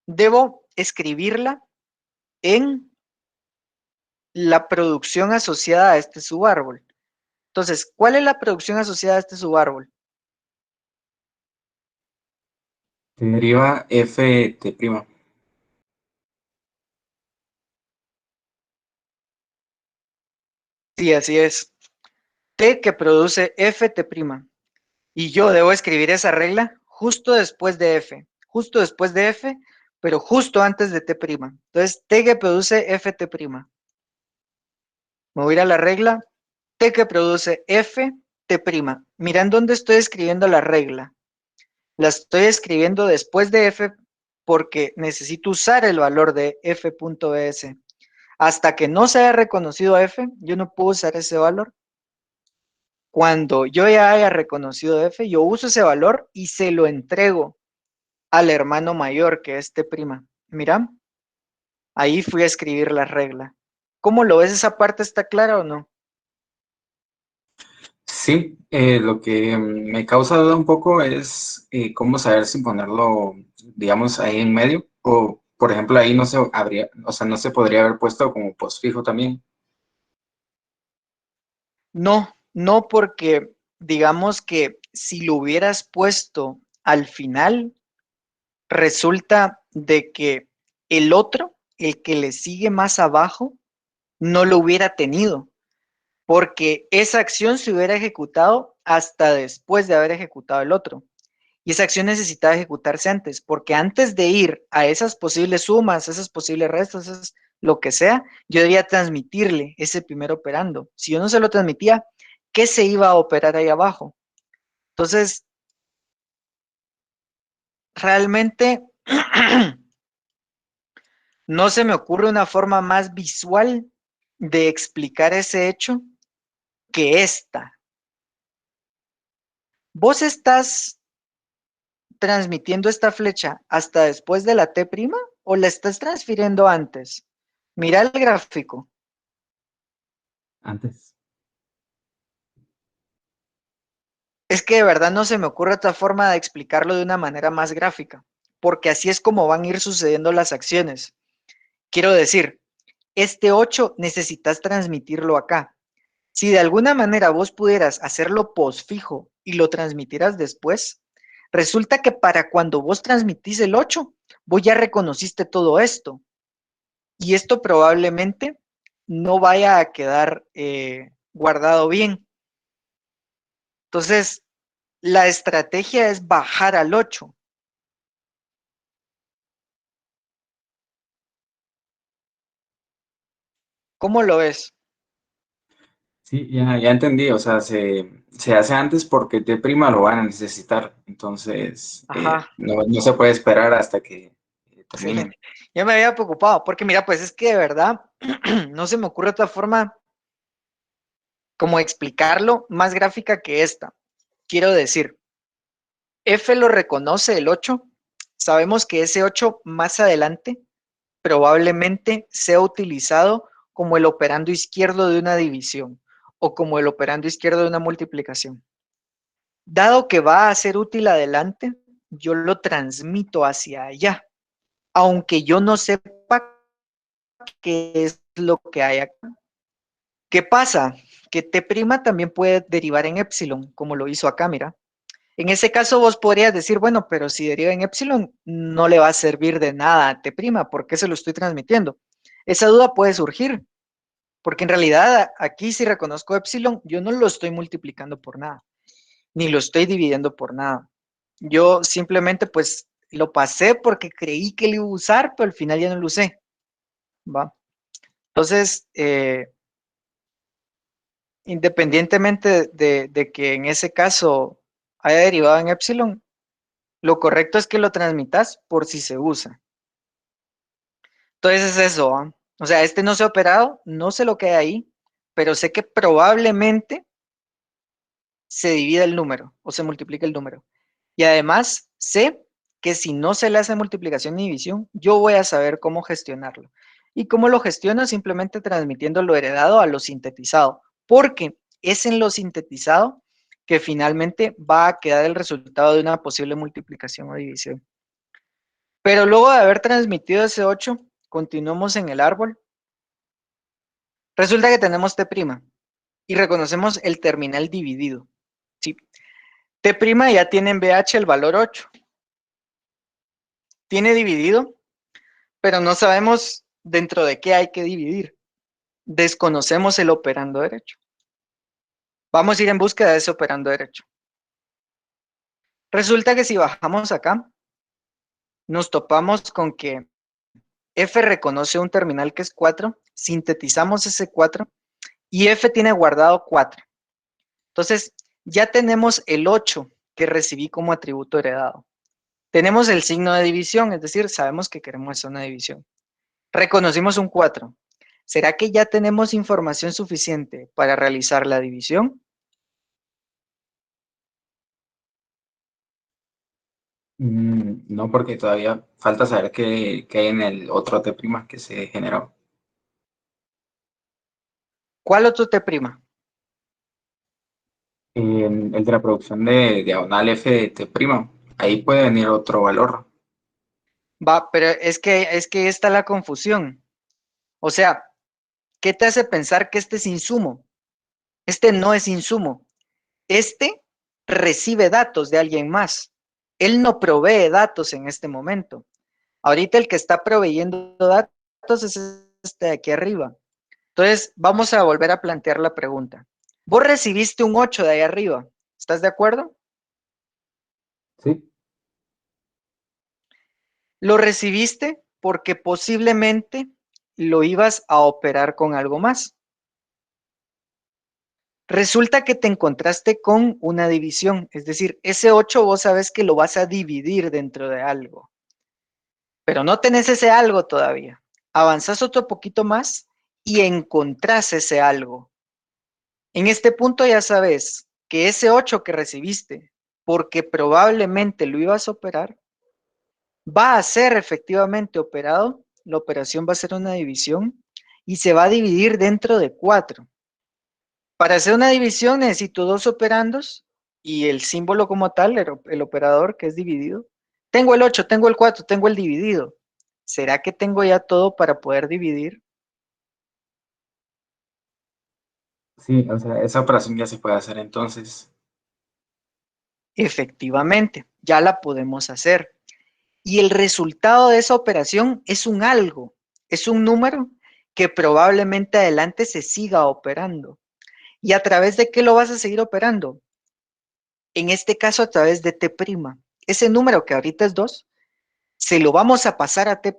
debo escribirla en la producción asociada a este subárbol. Entonces, ¿cuál es la producción asociada a este subárbol? Deriva ft'. Sí, así es. T que produce ft'. Y yo debo escribir esa regla justo después de F. Justo después de F, pero justo antes de T'. Entonces, T que produce ft'. Me voy a ir a la regla. T que produce ft'. Mira en dónde estoy escribiendo la regla. La estoy escribiendo después de F porque necesito usar el valor de f.bs. Hasta que no se haya reconocido F, yo no puedo usar ese valor. Cuando yo ya haya reconocido F, yo uso ese valor y se lo entrego al hermano mayor, que es T'. Mira, ahí fui a escribir la regla. ¿Cómo lo ves? ¿Esa parte está clara o no? Sí, lo que me causa duda un poco es cómo saber si ponerlo, digamos, ahí en medio. O, por ejemplo, ahí no se habría, o sea, no se podría haber puesto como postfijo también. No, no porque digamos que si lo hubieras puesto al final, resulta de que el otro, el que le sigue más abajo, no lo hubiera tenido, porque esa acción se hubiera ejecutado hasta después de haber ejecutado el otro. Y esa acción necesitaba ejecutarse antes, porque antes de ir a esas posibles sumas, esas posibles restas, esas, lo que sea, yo debía transmitirle ese primer operando. Si yo no se lo transmitía, ¿qué se iba a operar ahí abajo? Entonces, realmente no se me ocurre una forma más visual de explicar ese hecho que esta. Vos estás transmitiendo esta flecha hasta después de la T' o la estás transfiriendo antes. Mira el gráfico. Antes. Es que de verdad no se me ocurre otra forma de explicarlo de una manera más gráfica, porque así es como van a ir sucediendo las acciones. Quiero decir, este 8 necesitas transmitirlo acá. Si de alguna manera vos pudieras hacerlo postfijo y lo transmitieras después, resulta que para cuando vos transmitís el 8, vos ya reconociste todo esto. Y esto probablemente no vaya a quedar guardado bien. Entonces, la estrategia es bajar al 8. ¿Cómo lo ves? Sí, ya entendí, o sea, se hace antes porque T' lo van a necesitar, entonces Ajá, no se puede esperar hasta que terminen. excelente. Ya me había preocupado, porque mira, pues es que de verdad no se me ocurre otra forma como explicarlo más gráfica que esta. Quiero decir, F lo reconoce el 8. Sabemos que ese 8 más adelante probablemente sea utilizado como el operando izquierdo de una división o como el operando izquierdo de una multiplicación. Dado que va a ser útil adelante, yo lo transmito hacia allá, aunque yo no sepa qué es lo que hay acá. ¿Qué pasa? Que T' también puede derivar en epsilon, como lo hizo acá, mira. En ese caso vos podrías decir, bueno, pero si deriva en epsilon, no le va a servir de nada a T', ¿por qué se lo estoy transmitiendo? Esa duda puede surgir, porque en realidad aquí si reconozco epsilon, yo no lo estoy multiplicando por nada, ni lo estoy dividiendo por nada. Yo simplemente pues lo pasé porque creí que lo iba a usar, pero al final ya no lo usé, ¿va? Entonces, independientemente de que en ese caso haya derivado en epsilon, lo correcto es que lo transmitas por si se usa. Entonces es eso, ¿va? O sea, este no se ha operado, no sé lo que hay ahí, pero sé que probablemente se divide el número o se multiplica el número. Y además sé que si no se le hace multiplicación ni división, yo voy a saber cómo gestionarlo. ¿Y cómo lo gestiono? Simplemente transmitiendo lo heredado a lo sintetizado, porque es en lo sintetizado que finalmente va a quedar el resultado de una posible multiplicación o división. Pero luego de haber transmitido ese 8, continuamos en el árbol. Resulta que tenemos T' y reconocemos el terminal dividido. ¿Sí? T' ya tiene en BH el valor 8. Tiene dividido, pero no sabemos dentro de qué hay que dividir. Desconocemos el operando derecho. Vamos a ir en búsqueda de ese operando derecho. Resulta que si bajamos acá, nos topamos con que F reconoce un terminal que es 4, sintetizamos ese 4 y F tiene guardado 4. Entonces, ya tenemos el 8 que recibí como atributo heredado. Tenemos el signo de división, es decir, sabemos que queremos hacer una división. Reconocimos un 4. ¿Será que ya tenemos información suficiente para realizar la división? No, porque todavía falta saber qué hay en el otro T' que se generó. ¿Cuál otro T'? El de la producción de diagonal F de T', ahí puede venir otro valor. Va, pero es que está la confusión. O sea, ¿qué te hace pensar que este es insumo? Este no es insumo. Este recibe datos de alguien más. Él no provee datos en este momento. Ahorita el que está proveyendo datos es este de aquí arriba. Entonces, vamos a volver a plantear la pregunta. Vos recibiste un 8 de ahí arriba. ¿Estás de acuerdo? Sí. Lo recibiste porque posiblemente lo ibas a operar con algo más. Resulta que te encontraste con una división, es decir, ese 8 vos sabes que lo vas a dividir dentro de algo, pero no tenés ese algo todavía. Avanzás otro poquito más y encontrás ese algo. En este punto ya sabes que ese 8 que recibiste, porque probablemente lo ibas a operar, va a ser efectivamente operado, la operación va a ser una división y se va a dividir dentro de 4. Para hacer una división necesito dos operandos y el símbolo como tal, el operador que es dividido. Tengo el 8, tengo el 4, tengo el dividido. ¿Será que tengo ya todo para poder dividir? Sí, o sea, esa operación ya se puede hacer entonces. Efectivamente, ya la podemos hacer. Y el resultado de esa operación es un algo, es un número que probablemente adelante se siga operando. ¿Y a través de qué lo vas a seguir operando? En este caso, a través de T'. Ese número que ahorita es 2, se lo vamos a pasar a T'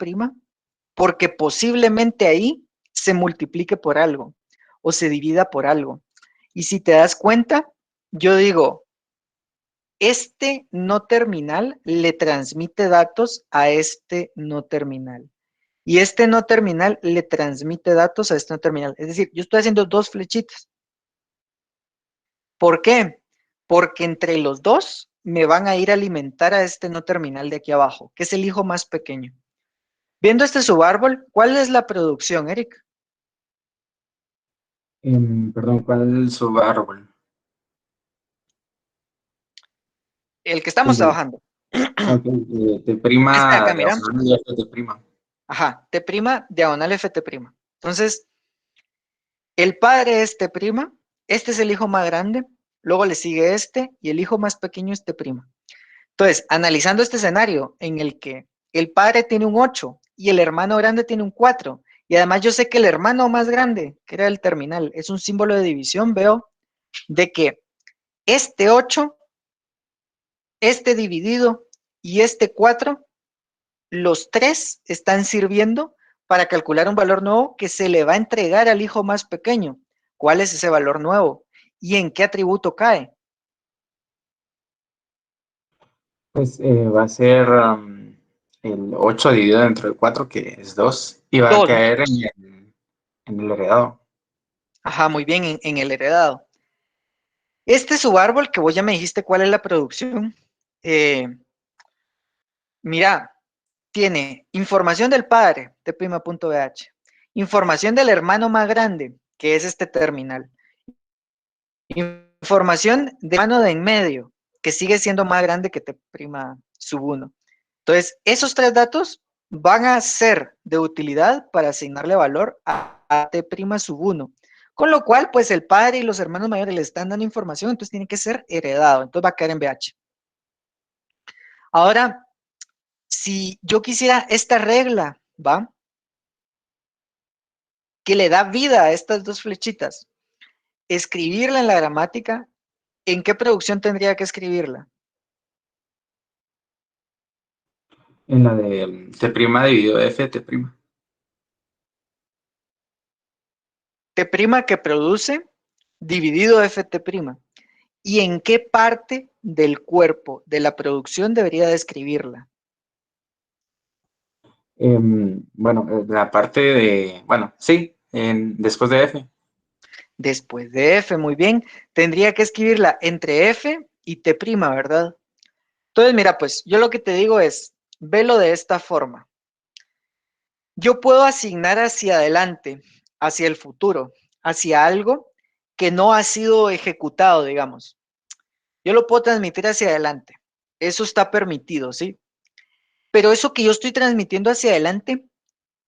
porque posiblemente ahí se multiplique por algo o se divida por algo. Y si te das cuenta, yo digo, este no terminal le transmite datos a este no terminal. Y este no terminal le transmite datos a este no terminal. Es decir, yo estoy haciendo 2 flechitas. ¿Por qué? Porque entre los dos me van a ir a alimentar a este no terminal de aquí abajo, que es el hijo más pequeño. Viendo este subárbol, ¿cuál es la producción, Eric? Perdón, ¿cuál subárbol? El que estamos El, trabajando. ok, T' Este de acá, mira. diagonal y F T'. Ajá, T' diagonal FT'. Entonces, el padre es T', este es el hijo más grande, luego le sigue este y el hijo más pequeño es T'. Entonces, analizando este escenario en el que el padre tiene un 8 y el hermano grande tiene un 4, y además yo sé que el hermano más grande, que era el terminal, es un símbolo de división, veo de que este 8, este dividido y este 4, los tres están sirviendo para calcular un valor nuevo que se le va a entregar al hijo más pequeño. ¿Cuál es ese valor nuevo? ¿Y en qué atributo cae? Pues va a ser el 8 dividido entre el 4, que es 2, y va a 2. caer en el heredado. Ajá, muy bien, en el heredado. Este subárbol, que vos ya me dijiste cuál es la producción, mira, tiene información del padre, T'.bh, información del hermano más grande, que es este terminal, información del hermano de en medio, que sigue siendo más grande que T' sub 1. Entonces, esos tres datos van a ser de utilidad para asignarle valor a T' sub 1. Con lo cual, pues el padre y los hermanos mayores le están dando información, entonces tiene que ser heredado, entonces va a caer en BH. Ahora, si yo quisiera esta regla, ¿va? Que le da vida a estas dos flechitas, escribirla en la gramática, ¿en qué producción tendría que escribirla? En la de T' dividido F T'. T' que produce dividido Ft'. ¿Y en qué parte del cuerpo de la producción debería describirla? Bueno, la parte de, bueno, sí, después de F. Después de F, muy bien. Tendría que escribirla entre F y T', ¿verdad? Entonces, mira, pues yo lo que te digo es, velo de esta forma. Yo puedo asignar hacia adelante, hacia el futuro, hacia algo que no ha sido ejecutado, digamos. Yo lo puedo transmitir hacia adelante. Eso está permitido, ¿sí? Pero eso que yo estoy transmitiendo hacia adelante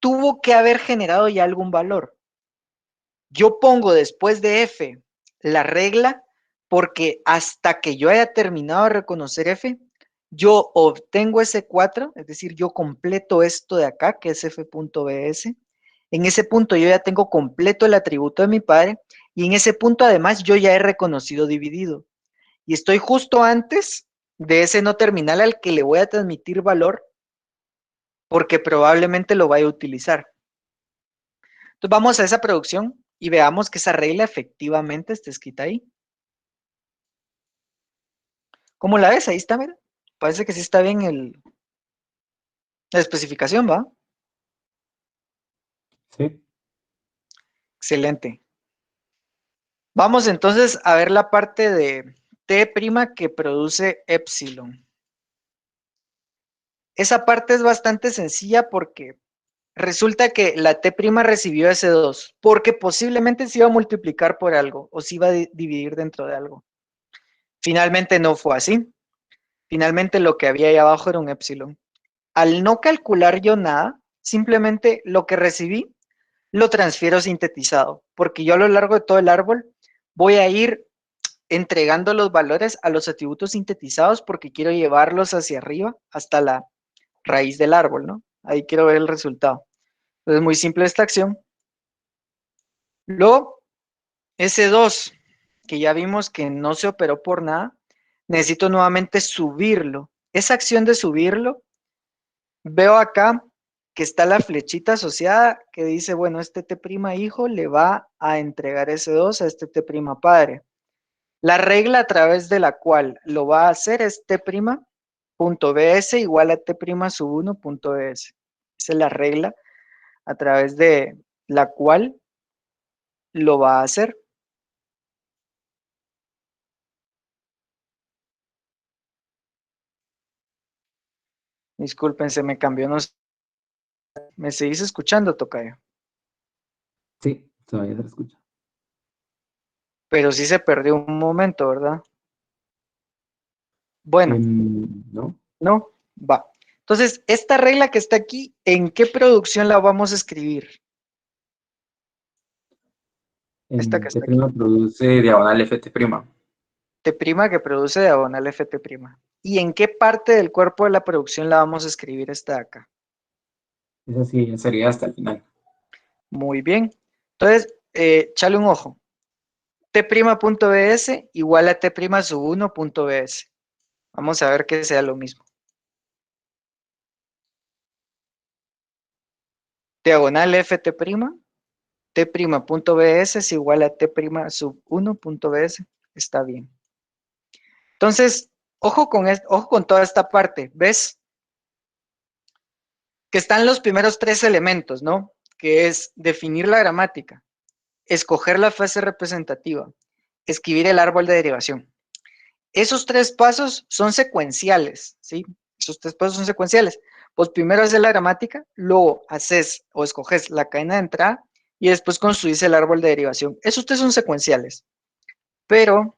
tuvo que haber generado ya algún valor. Yo pongo después de F la regla porque hasta que yo haya terminado de reconocer F, yo obtengo ese 4, es decir, yo completo esto de acá, que es F.bs. En ese punto yo ya tengo completo el atributo de mi padre y en ese punto además yo ya he reconocido dividido. Y estoy justo antes de ese no terminal al que le voy a transmitir valor porque probablemente lo vaya a utilizar. Entonces vamos a esa producción y veamos que esa regla efectivamente está escrita ahí. ¿Cómo la ves? Ahí está, mira. Parece que sí está bien la especificación, ¿va? Sí. Excelente. Vamos entonces a ver la parte de T' que produce epsilon. Esa parte es bastante sencilla porque resulta que la T' recibió ese 2 porque posiblemente se iba a multiplicar por algo o se iba a dividir dentro de algo. Finalmente no fue así. Finalmente lo que había ahí abajo era un epsilon. Al no calcular yo nada, simplemente lo que recibí lo transfiero sintetizado, porque yo a lo largo de todo el árbol voy a ir entregando los valores a los atributos sintetizados porque quiero llevarlos hacia arriba hasta la raíz del árbol, ¿no? Ahí quiero ver el resultado. Entonces, muy simple esta acción. Luego, ese 2 que ya vimos que no se operó por nada, necesito nuevamente subirlo. Esa acción de subirlo, veo acá que está la flechita asociada que dice, bueno, este T' hijo le va a entregar ese 2 a este T' padre. La regla a través de la cual lo va a hacer es T'.bs igual a T' sub 1.bs. Esa es la regla a través de la cual lo va a hacer. Disculpen, se me cambió. No sé. ¿Me seguís escuchando, tocayo? Sí, todavía se escucha. Pero sí se perdió un momento, ¿verdad? Bueno, ¿No? no, va. Entonces, esta regla que está aquí, ¿en qué producción la vamos a escribir? Esta que T' está aquí. produce diagonal FT'. T' que produce diagonal Ft'. ¿Y en qué parte del cuerpo de la producción la vamos a escribir esta de acá? Esa sí sería hasta el final. Muy bien. Entonces, échale un ojo. T'.bs igual a T' sub 1.bs. Vamos a ver que sea lo mismo. Diagonal Ft', T'.bs es igual a T' sub 1.bs. Está bien. Entonces, ojo con toda esta parte. ¿Ves? Que están los primeros tres elementos, ¿no? Que es definir la gramática, escoger la fase representativa, escribir el árbol de derivación. Esos tres pasos son secuenciales, ¿sí? Esos tres pasos son secuenciales. Pues primero haces la gramática, luego haces o escoges la cadena de entrada y después construís el árbol de derivación. Esos tres son secuenciales, pero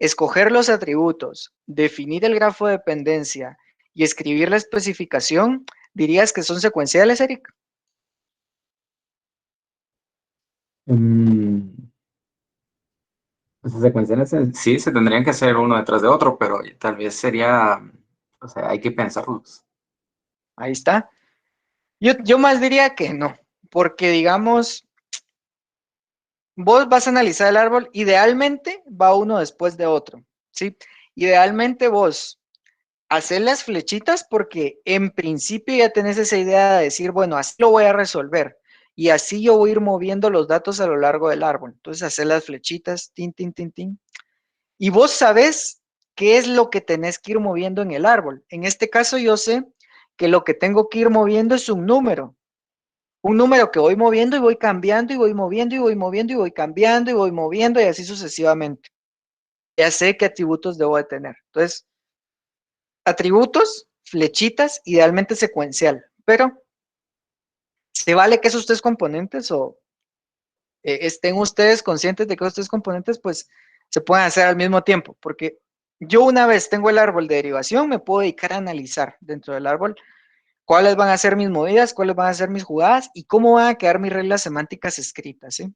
escoger los atributos, definir el grafo de dependencia y escribir la especificación, ¿dirías que son secuenciales, Eric? Mm, pues las secuenciales sí se tendrían que hacer uno detrás de otro, pero tal vez sería, o sea, hay que pensarlos. Ahí está. Yo más diría que no, porque digamos, vos vas a analizar el árbol, idealmente va uno después de otro, ¿sí? Idealmente vos hacer las flechitas porque en principio ya tenés esa idea de decir, bueno, así lo voy a resolver y así yo voy a ir moviendo los datos a lo largo del árbol. Entonces hacer las flechitas, tin, tin, tin, tin. Y vos sabés qué es lo que tenés que ir moviendo en el árbol. En este caso yo sé que lo que tengo que ir moviendo es un número que voy moviendo y voy cambiando y voy moviendo y voy moviendo y voy cambiando y voy moviendo y así sucesivamente. Ya sé qué atributos debo de tener. Entonces, atributos, flechitas, idealmente secuencial, pero ¿se vale que esos tres componentes o estén ustedes conscientes de que esos tres componentes pues se pueden hacer al mismo tiempo? Porque yo una vez tengo el árbol de derivación, me puedo dedicar a analizar dentro del árbol cuáles van a ser mis movidas, cuáles van a ser mis jugadas y cómo van a quedar mis reglas semánticas escritas, ¿sí?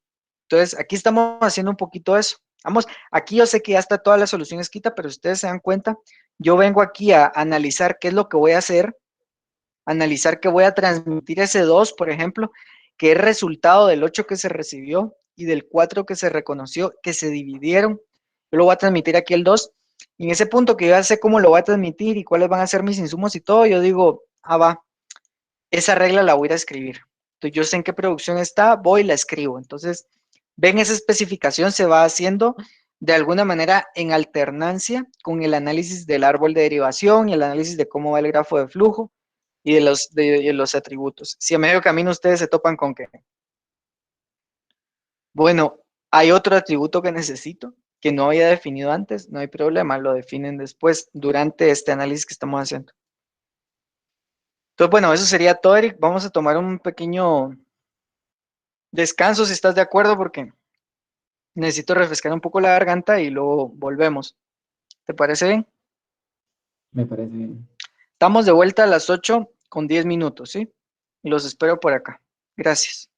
Entonces, aquí estamos haciendo un poquito eso. Vamos, aquí yo sé que ya está toda la solución escrita, pero si ustedes se dan cuenta, yo vengo aquí a analizar qué es lo que voy a hacer, analizar que voy a transmitir ese 2, por ejemplo, que es resultado del 8 que se recibió y del 4 que se reconoció, que se dividieron. Yo lo voy a transmitir aquí el 2. Y en ese punto que yo ya sé cómo lo voy a transmitir y cuáles van a ser mis insumos y todo, yo digo, va, esa regla la voy a ir a escribir. Entonces yo sé en qué producción está, voy y la escribo. Entonces, ven, esa especificación se va haciendo de alguna manera en alternancia con el análisis del árbol de derivación y el análisis de cómo va el grafo de flujo y de los atributos. Si a medio camino ustedes se topan con que, bueno, hay otro atributo que necesito que no había definido antes, no hay problema, lo definen después durante este análisis que estamos haciendo. Entonces, bueno, eso sería todo, Eric. Vamos a tomar un pequeño descanso si estás de acuerdo porque necesito refrescar un poco la garganta y luego volvemos. ¿Te parece bien? Me parece bien. Estamos de vuelta a las 8:10, ¿sí? Y los espero por acá. Gracias.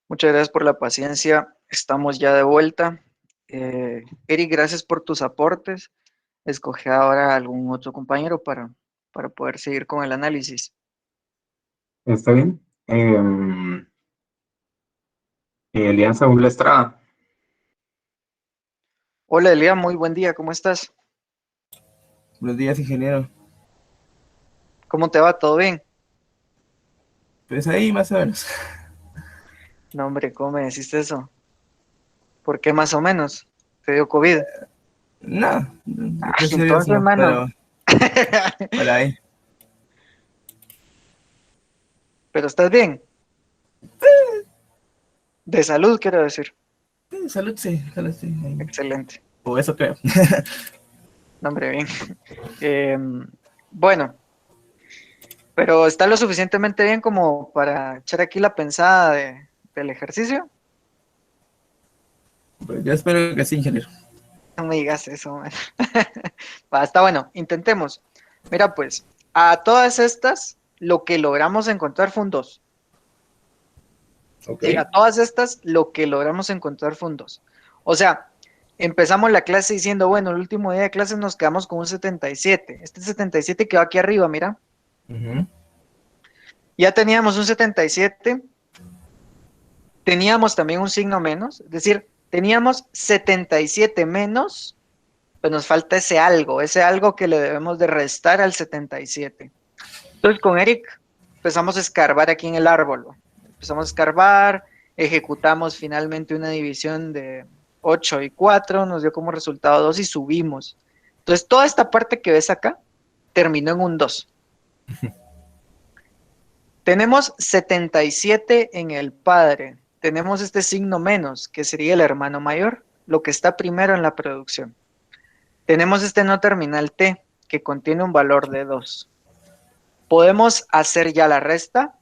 Muchas gracias por la paciencia. Estamos ya de vuelta. Eric, gracias por tus aportes. Escoge ahora algún otro compañero para poder seguir con el análisis. ¿Está bien? Elian Saúl Estrada. Hola, Elia, muy buen día. ¿Cómo estás? Buenos días, ingeniero. ¿Cómo te va? ¿Todo bien? Pues ahí más o menos. No, hombre, ¿cómo me deciste eso? ¿Por qué más o menos? ¿Te dio COVID? No, Ay, gracias a Dios entonces, no, hermano. pero por ahí. Pero estás bien. De salud, quiero decir. Salud, sí, salud, sí. Ahí. Excelente. O eso creo. No, hombre, bien. Bueno, pero está lo suficientemente bien como para echar aquí la pensada del ejercicio. Pues yo espero que sí, ingeniero. No me digas eso, man. Va, está bueno, intentemos. Mira, pues, a todas estas, lo que logramos encontrar fue un 2. Ok. Sí, a todas estas, lo que logramos encontrar fue un 2. O sea, empezamos la clase diciendo, bueno, el último día de clase nos quedamos con un 77. Este 77 quedó aquí arriba, mira. Ujú. Ya teníamos un 77, teníamos también un signo menos, es decir, teníamos 77 menos, pues nos falta ese algo que le debemos de restar al 77. Entonces con Eric empezamos a escarbar aquí en el árbol, ¿no? Empezamos a escarbar, ejecutamos finalmente una división de 8 y 4, nos dio como resultado 2 y subimos. Entonces toda esta parte que ves acá terminó en un 2. Tenemos 77 en el padre, tenemos este signo menos, que sería el hermano mayor, lo que está primero en la producción. Tenemos este no terminal T, que contiene un valor de 2. ¿Podemos hacer ya la resta?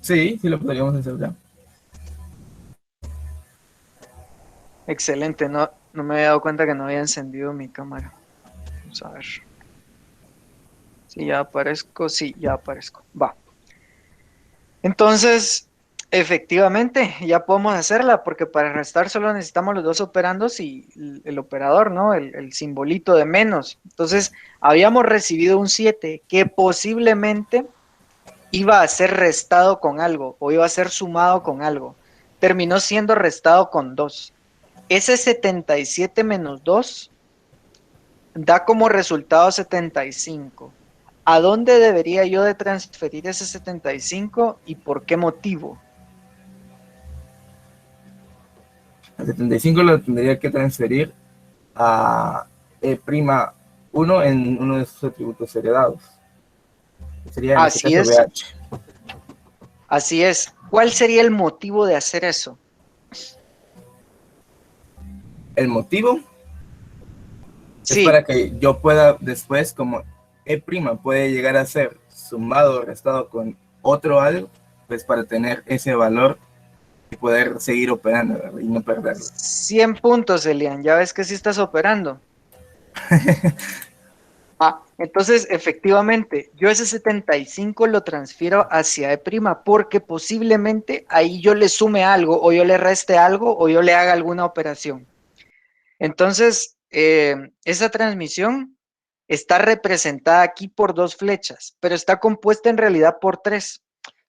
Sí, sí lo podríamos hacer ya. Excelente, no me había dado cuenta que no había encendido mi cámara. Vamos a ver. Si ya aparezco, sí, ya aparezco. Va. Entonces, efectivamente, ya podemos hacerla, porque para restar solo necesitamos los dos operandos y el operador, ¿no? El simbolito de menos. Entonces, habíamos recibido un 7 que posiblemente iba a ser restado con algo o iba a ser sumado con algo. Terminó siendo restado con 2. Ese 77 menos 2 da como resultado 75. ¿A dónde debería yo de transferir ese 75 y por qué motivo? El 75 lo tendría que transferir a E'1 en uno de sus atributos heredados. Sería en este Así caso es, BH. así es. ¿Cuál sería el motivo de hacer eso? El motivo es Sí, para que yo pueda después, como E' puede llegar a ser sumado o restado con otro algo, pues para tener ese valor y poder seguir operando, ¿verdad? Y no perderlo. 100 puntos, Elian. Ya ves que sí estás operando. Entonces, efectivamente, yo ese 75 lo transfiero hacia E', porque posiblemente ahí yo le sume algo, o yo le reste algo, o yo le haga alguna operación. Entonces, esa transmisión está representada aquí por dos flechas, pero está compuesta en realidad por tres.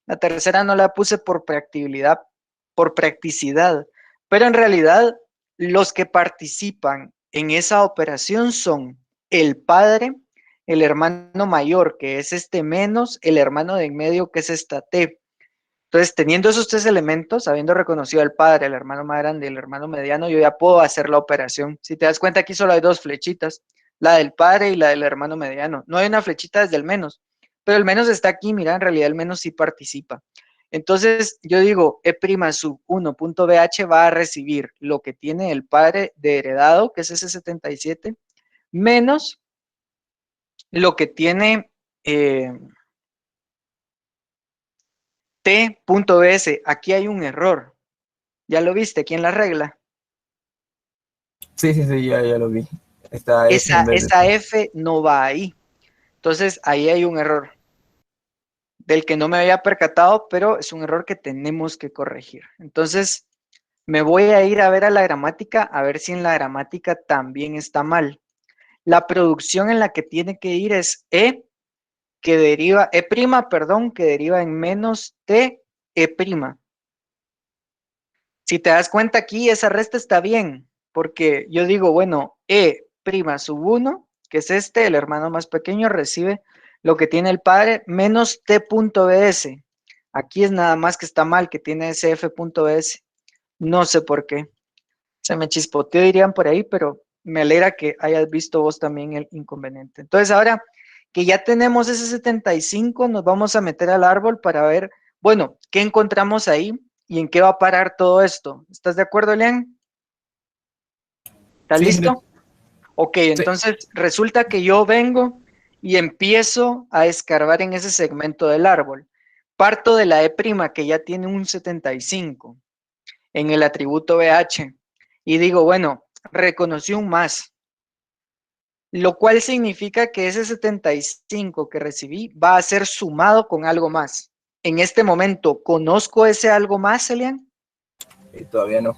La tercera no la puse por practicidad, pero en realidad los que participan en esa operación son el padre, el hermano mayor, que es este menos, el hermano de en medio, que es esta T. Entonces, teniendo esos tres elementos, habiendo reconocido al padre, el hermano más grande y el hermano mediano, yo ya puedo hacer la operación. Si te das cuenta, aquí solo hay dos flechitas, la del padre y la del hermano mediano. No hay una flechita desde el menos, pero el menos está aquí, mira, en realidad el menos sí participa. Entonces, yo digo, E' sub 1.bh va a recibir lo que tiene el padre de heredado, que es ese 77, menos lo que tiene T.bs. Aquí hay un error. ¿Ya lo viste aquí en la regla? Sí, sí, sí, ya lo vi. Esta F en vez de esa F no va ahí. Entonces, ahí hay un error del que no me había percatado, pero es un error que tenemos que corregir. Entonces, me voy a ir a ver a la gramática, a ver si en la gramática también está mal. La producción en la que tiene que ir es que deriva, perdón, que deriva en menos T, E'. Si te das cuenta aquí, esa resta está bien, porque yo digo, bueno, E'(1), que es el hermano más pequeño, recibe lo que tiene el padre, menos T.bs. Aquí es nada más que está mal, que tiene ese F.bs. No sé por qué. Se me chispoteó, dirían por ahí, pero me alegra que hayas visto vos también el inconveniente. Entonces, ahora que ya tenemos ese 75, nos vamos a meter al árbol para ver, bueno, qué encontramos ahí y en qué va a parar todo esto. ¿Estás de acuerdo, Elian? ¿Estás Sí, listo? Ok, sí. entonces resulta que yo vengo y empiezo a escarbar en ese segmento del árbol. Parto de la E' que ya tiene un 75 en el atributo BH y digo, bueno, reconocí un más, lo cual significa que ese 75 que recibí va a ser sumado con algo más. En este momento, ¿conozco ese algo más, Elian? Todavía no.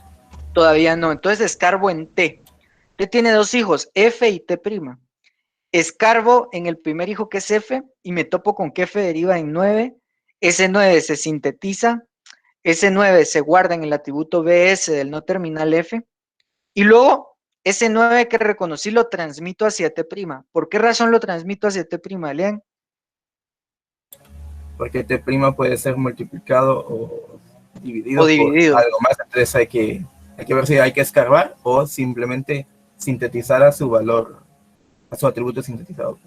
Todavía no. Entonces escarbo en T. T tiene dos hijos, F y T'. Escarbo en el primer hijo que es F y me topo con que F deriva en 9. Ese 9 se sintetiza. Ese 9 se guarda en el atributo BS del no terminal F. Y luego, ese 9 que reconocí lo transmito hacia T'. ¿Por qué razón lo transmito hacia T', Elian? Porque T' puede ser multiplicado o O dividido por dividido. algo más. Entonces hay que ver si hay que escarbar o simplemente sintetizar a su valor, a su atributo sintetizado.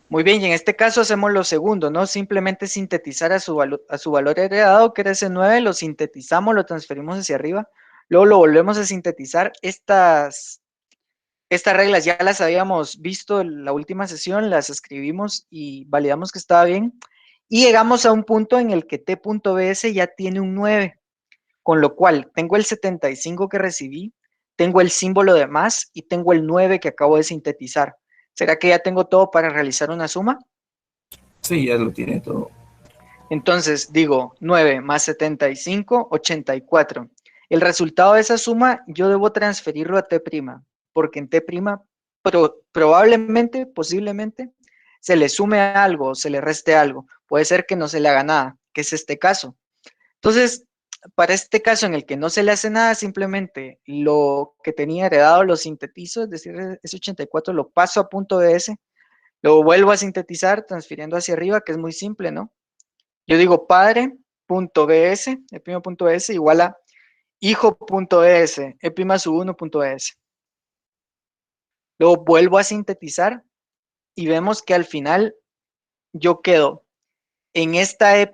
Muy bien, y en este caso hacemos lo segundo, ¿no? Simplemente sintetizar a su valor heredado, que era ese 9, lo sintetizamos, lo transferimos hacia arriba, luego lo volvemos a sintetizar. Estas reglas ya las habíamos visto en la última sesión, las escribimos y validamos que estaba bien. Y llegamos a un punto en el que T.bs ya tiene un 9, con lo cual tengo el 75 que recibí, tengo el símbolo de más y tengo el 9 que acabo de sintetizar. ¿Será que ya tengo todo para realizar una suma? Sí, ya lo tiene todo. Entonces digo 9 más 75, 84. El resultado de esa suma yo debo transferirlo a T', porque en T', probablemente, posiblemente, se le sume algo o se le reste algo. Puede ser que no se le haga nada, que es este caso. Entonces, para este caso en el que no se le hace nada, simplemente lo que tenía heredado lo sintetizo, es decir, ese 84 lo paso a punto de S, lo vuelvo a sintetizar transfiriendo hacia arriba, que es muy simple, ¿no? Yo digo padre.bs, e'.bs igual a hijo.es, e'(1).es. Luego vuelvo a sintetizar y vemos que al final yo quedo en esta E'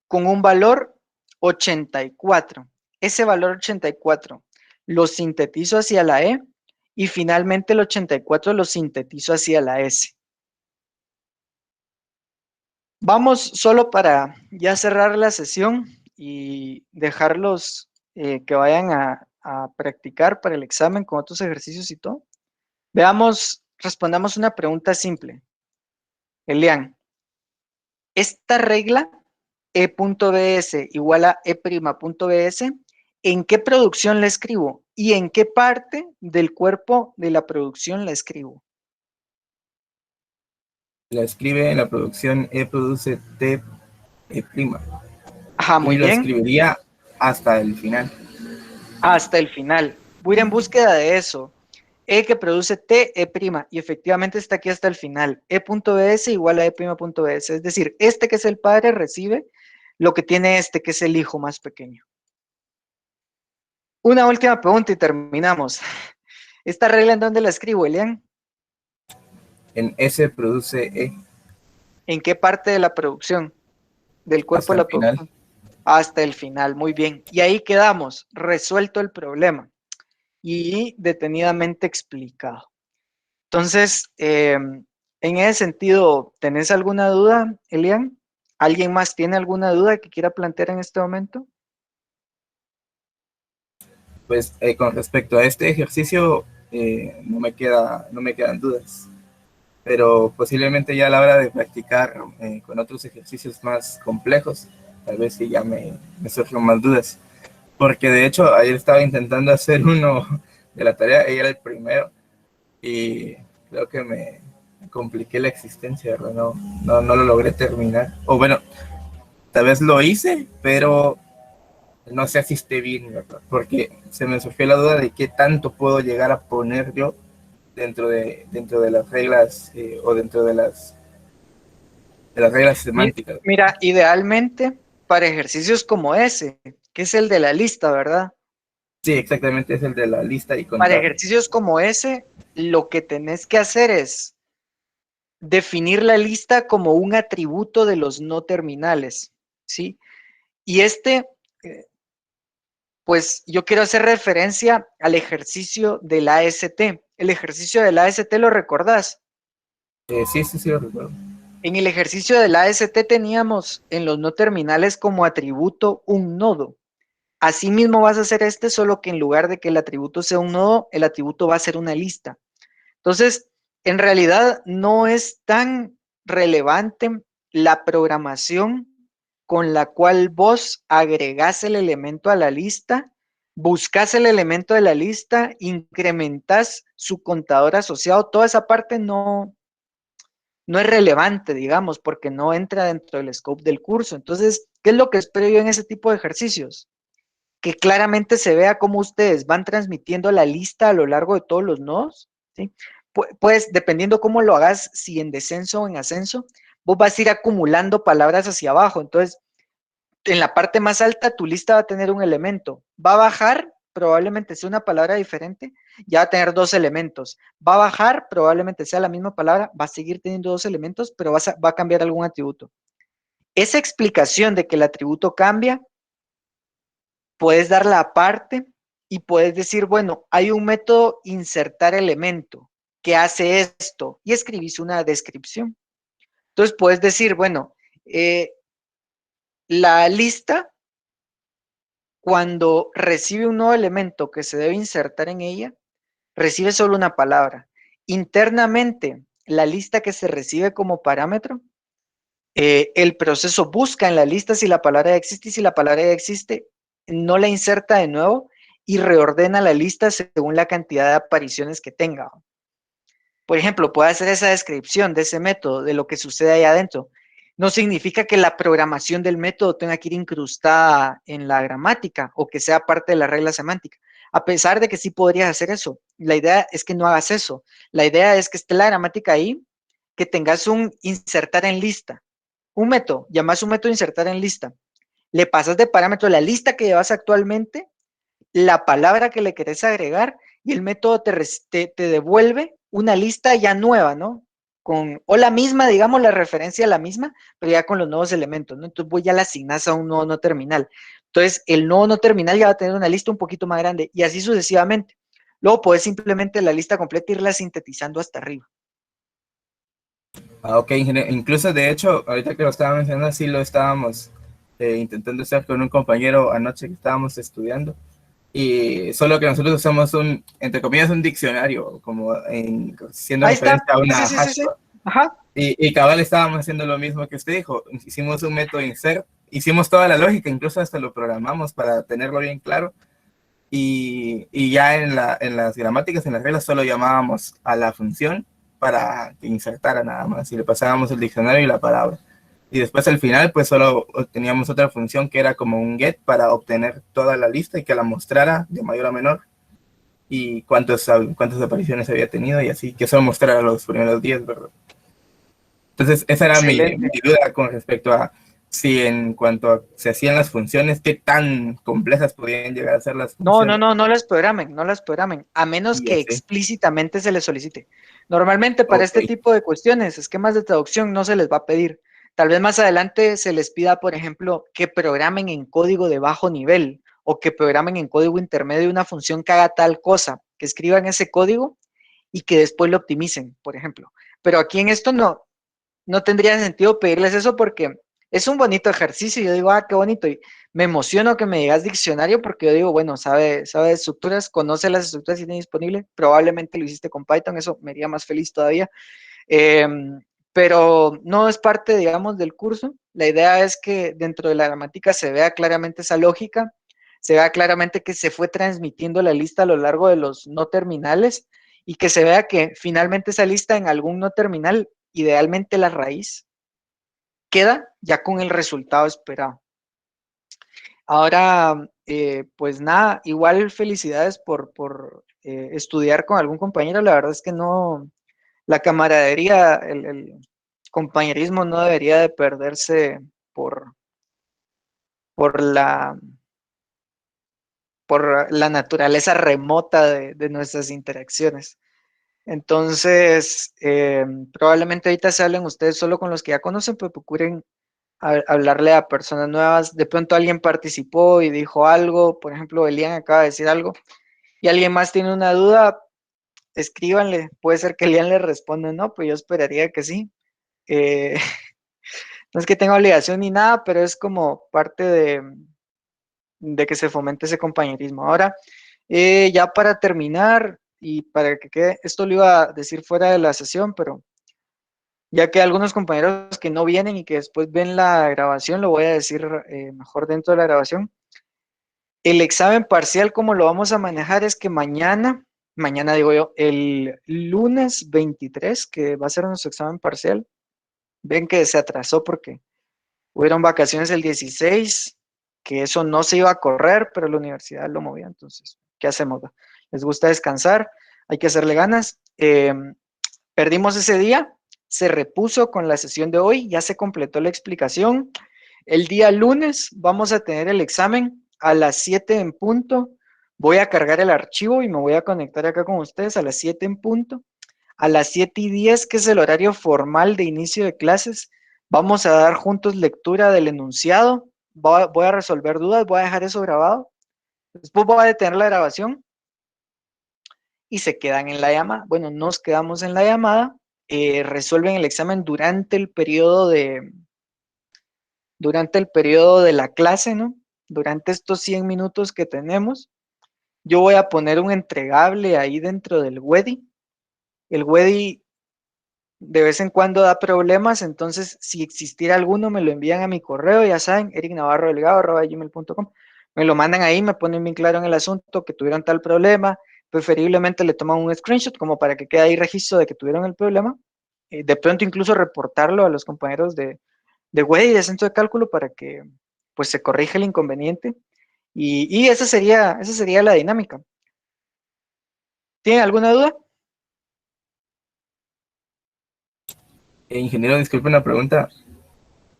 con un valor 84. Ese valor 84 lo sintetizo hacia la E y finalmente el 84 lo sintetizo hacia la S. Vamos solo para ya cerrar la sesión y dejarlos que vayan a practicar para el examen con otros ejercicios y todo. Veamos, respondamos una pregunta simple. Elian, esta regla E.bs igual a E'.bs, ¿en qué producción la escribo? ¿Y en qué parte del cuerpo de la producción la escribo? La escribe en la producción E produce T'. Ajá, muy Y lo bien. escribiría hasta el final. Hasta el final. Voy a ir en búsqueda de eso. E que produce T, E', y efectivamente está aquí hasta el final. E.bs igual a E'.bs. Es decir, este que es el padre recibe lo que tiene este que es el hijo más pequeño. Una última pregunta y terminamos. ¿Esta regla en dónde la escribo, Elian? En S produce E. ¿En qué parte de la producción? Del cuerpo Hasta de el la final. producción. Hasta el final, muy bien. Y ahí quedamos, resuelto el problema y detenidamente explicado. Entonces, en ese sentido, ¿tenés alguna duda, Elian? ¿Alguien más tiene alguna duda que quiera plantear en este momento? Pues con respecto a este ejercicio, no me quedan dudas. Pero posiblemente ya a la hora de practicar con otros ejercicios más complejos, tal vez sí ya me surgen más dudas. Porque de hecho ayer estaba intentando hacer uno de la tarea y era el primero y creo que me compliqué la existencia, ¿verdad? No lo logré terminar. O bueno, tal vez lo hice, pero no sé si esté bien, ¿verdad? Porque se me surgió la duda de qué tanto puedo llegar a poner yo dentro de las reglas o dentro de las reglas semánticas. Mira, idealmente para ejercicios como ese, que es el de la lista, ¿verdad? Sí, exactamente, es el de la lista y Para contar. ejercicios como ese, lo que tenés que hacer es definir la lista como un atributo de los no terminales, ¿sí? Y pues yo quiero hacer referencia al ejercicio del AST. El ejercicio del AST, ¿lo recordás? Sí, lo recuerdo. En el ejercicio del AST teníamos en los no terminales como atributo un nodo. Asimismo vas a hacer solo que en lugar de que el atributo sea un nodo, el atributo va a ser una lista. Entonces, en realidad no es tan relevante la programación con la cual vos agregás el elemento a la lista, buscas el elemento de la lista, incrementás su contador asociado, toda esa parte no es relevante, digamos, porque no entra dentro del scope del curso. Entonces, ¿qué es lo que espero yo en ese tipo de ejercicios? Que claramente se vea cómo ustedes van transmitiendo la lista a lo largo de todos los nodos, ¿sí? Pues dependiendo cómo lo hagas, si en descenso o en ascenso, vos vas a ir acumulando palabras hacia abajo. Entonces, en la parte más alta, tu lista va a tener un elemento. Va a bajar, probablemente sea una palabra diferente, ya va a tener dos elementos. Va a bajar, probablemente sea la misma palabra, va a seguir teniendo dos elementos, pero va a cambiar algún atributo. Esa explicación de que el atributo cambia, puedes darla aparte y puedes decir, bueno, hay un método insertar elemento que hace esto y escribís una descripción. Entonces puedes decir, bueno, la lista, cuando recibe un nuevo elemento que se debe insertar en ella, recibe solo una palabra. Internamente, la lista que se recibe como parámetro, el proceso busca en la lista si la palabra ya existe y si la palabra ya existe, no la inserta de nuevo y reordena la lista según la cantidad de apariciones que tenga. Por ejemplo, puede hacer esa descripción de ese método, de lo que sucede ahí adentro. No significa que la programación del método tenga que ir incrustada en la gramática o que sea parte de la regla semántica. A pesar de que sí podrías hacer eso, la idea es que no hagas eso. La idea es que esté la gramática ahí, que tengas un insertar en lista. Un método, llamas un método insertar en lista. Le pasas de parámetro la lista que llevas actualmente, la palabra que le querés agregar y el método te devuelve una lista ya nueva, ¿no? O la misma, digamos, la referencia a la misma, pero ya con los nuevos elementos, ¿no? Entonces vos ya la asignás a un nodo no terminal. Entonces el nodo no terminal ya va a tener una lista un poquito más grande y así sucesivamente. Luego podés simplemente la lista completa irla sintetizando hasta arriba. Ok, incluso de hecho, ahorita que lo estaba mencionando, sí lo estábamos intentando hacer con un compañero anoche que estábamos estudiando. Y solo que nosotros usamos entre comillas, un diccionario, como siendo Ahí está. referencia a una Sí. hashtag. Ajá. Y cabal estábamos haciendo lo mismo que usted dijo. Hicimos un método insert, hicimos toda la lógica, incluso hasta lo programamos para tenerlo bien claro. Y ya en las gramáticas, en las reglas, solo llamábamos a la función para que insertara nada más. Y le pasábamos el diccionario y la palabra. Y después al final, pues solo teníamos otra función que era como un get para obtener toda la lista y que la mostrara de mayor a menor. Y cuántas apariciones había tenido y así, que solo mostrara los primeros 10, ¿verdad? Entonces, esa era mi Excelente. duda con respecto a si en cuanto a se hacían las funciones, qué tan complejas podían llegar a ser las funciones. No las programen, a menos Y que así. explícitamente se les solicite. Normalmente para Ok. este tipo de cuestiones, esquemas de traducción no se les va a pedir. Tal vez más adelante se les pida, por ejemplo, que programen en código de bajo nivel o que programen en código intermedio una función que haga tal cosa, que escriban ese código y que después lo optimicen, por ejemplo. Pero aquí en esto no tendría sentido pedirles eso porque es un bonito ejercicio. Yo digo, ah, qué bonito. Y me emociono que me digas diccionario porque yo digo, bueno, sabe de estructuras, conoce las estructuras que tiene disponible. Probablemente lo hiciste con Python, eso me haría más feliz todavía. Eh, pero no es parte, digamos, del curso. La idea es que dentro de la gramática se vea claramente esa lógica, se vea claramente que se fue transmitiendo la lista a lo largo de los no terminales y que se vea que finalmente esa lista en algún no terminal, idealmente la raíz, queda ya con el resultado esperado. Ahora, pues nada, igual felicidades por estudiar con algún compañero. La verdad es que no, la camaradería, el compañerismo no debería de perderse por, por la, por la naturaleza remota de nuestras interacciones. Entonces, probablemente ahorita se hablen ustedes solo con los que ya conocen, pero procuren hablarle a personas nuevas. De pronto alguien participó y dijo algo, por ejemplo, Elian acaba de decir algo, y alguien más tiene una duda, escríbanle. Puede ser que Elian le responda, no, pues yo esperaría que sí. Eh, no es que tenga obligación ni nada, pero es como parte de que se fomente ese compañerismo. Ahora, ya para terminar, y para que quede, esto lo iba a decir fuera de la sesión, pero ya que algunos compañeros que no vienen y que después ven la grabación, lo voy a decir mejor dentro de la grabación. El examen parcial, como lo vamos a manejar, es que mañana digo yo, el lunes 23, que va a ser nuestro examen parcial, ven que se atrasó porque hubieron vacaciones el 16, que eso no se iba a correr, pero la universidad lo movía, entonces, ¿qué hacemos? Les gusta descansar, hay que hacerle ganas. Perdimos ese día, se repuso con la sesión de hoy, ya se completó la explicación. El día lunes vamos a tener el examen a las 7 en punto. Voy a cargar el archivo y me voy a conectar acá con ustedes a las 7 en punto. A las 7:10, que es el horario formal de inicio de clases, vamos a dar juntos lectura del enunciado. Voy a resolver dudas, voy a dejar eso grabado. Después voy a detener la grabación y se quedan en la llamada. Bueno, nos quedamos en la llamada, resuelven el examen durante el periodo de la clase, ¿no? Durante estos 100 minutos que tenemos. Yo voy a poner un entregable ahí dentro del Wedi. El Wedi de vez en cuando da problemas, entonces si existiera alguno me lo envían a mi correo, ya saben, ericnavarrodelgado@gmail.com. Me lo mandan ahí, me ponen bien claro en el asunto que tuvieron tal problema, preferiblemente le toman un screenshot como para que quede ahí registro de que tuvieron el problema. De pronto incluso reportarlo a los compañeros de Wedi y de centro de cálculo para que pues se corrija el inconveniente. Y esa sería la dinámica. ¿Tienen alguna duda? Ingeniero, disculpe una pregunta.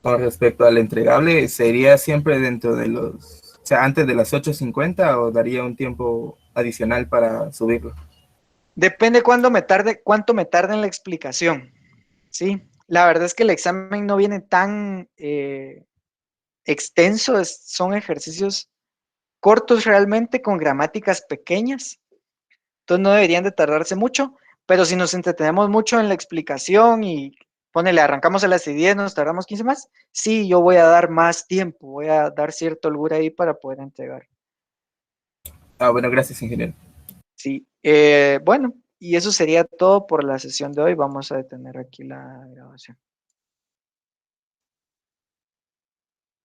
Con respecto al entregable, ¿sería siempre dentro de o sea, antes de las 8:50 o daría un tiempo adicional para subirlo? Depende cuánto me tarde en la explicación, ¿sí? La verdad es que el examen no viene tan extenso, son ejercicios cortos realmente con gramáticas pequeñas, entonces no deberían de tardarse mucho, pero si nos entretenemos mucho en la explicación y ponele, arrancamos a las 10, nos tardamos 15 más, sí, yo voy a dar más tiempo, voy a dar cierta holgura ahí para poder entregar. Bueno, gracias, ingeniero. Sí, bueno, y eso sería todo por la sesión de hoy. Vamos a detener aquí la grabación.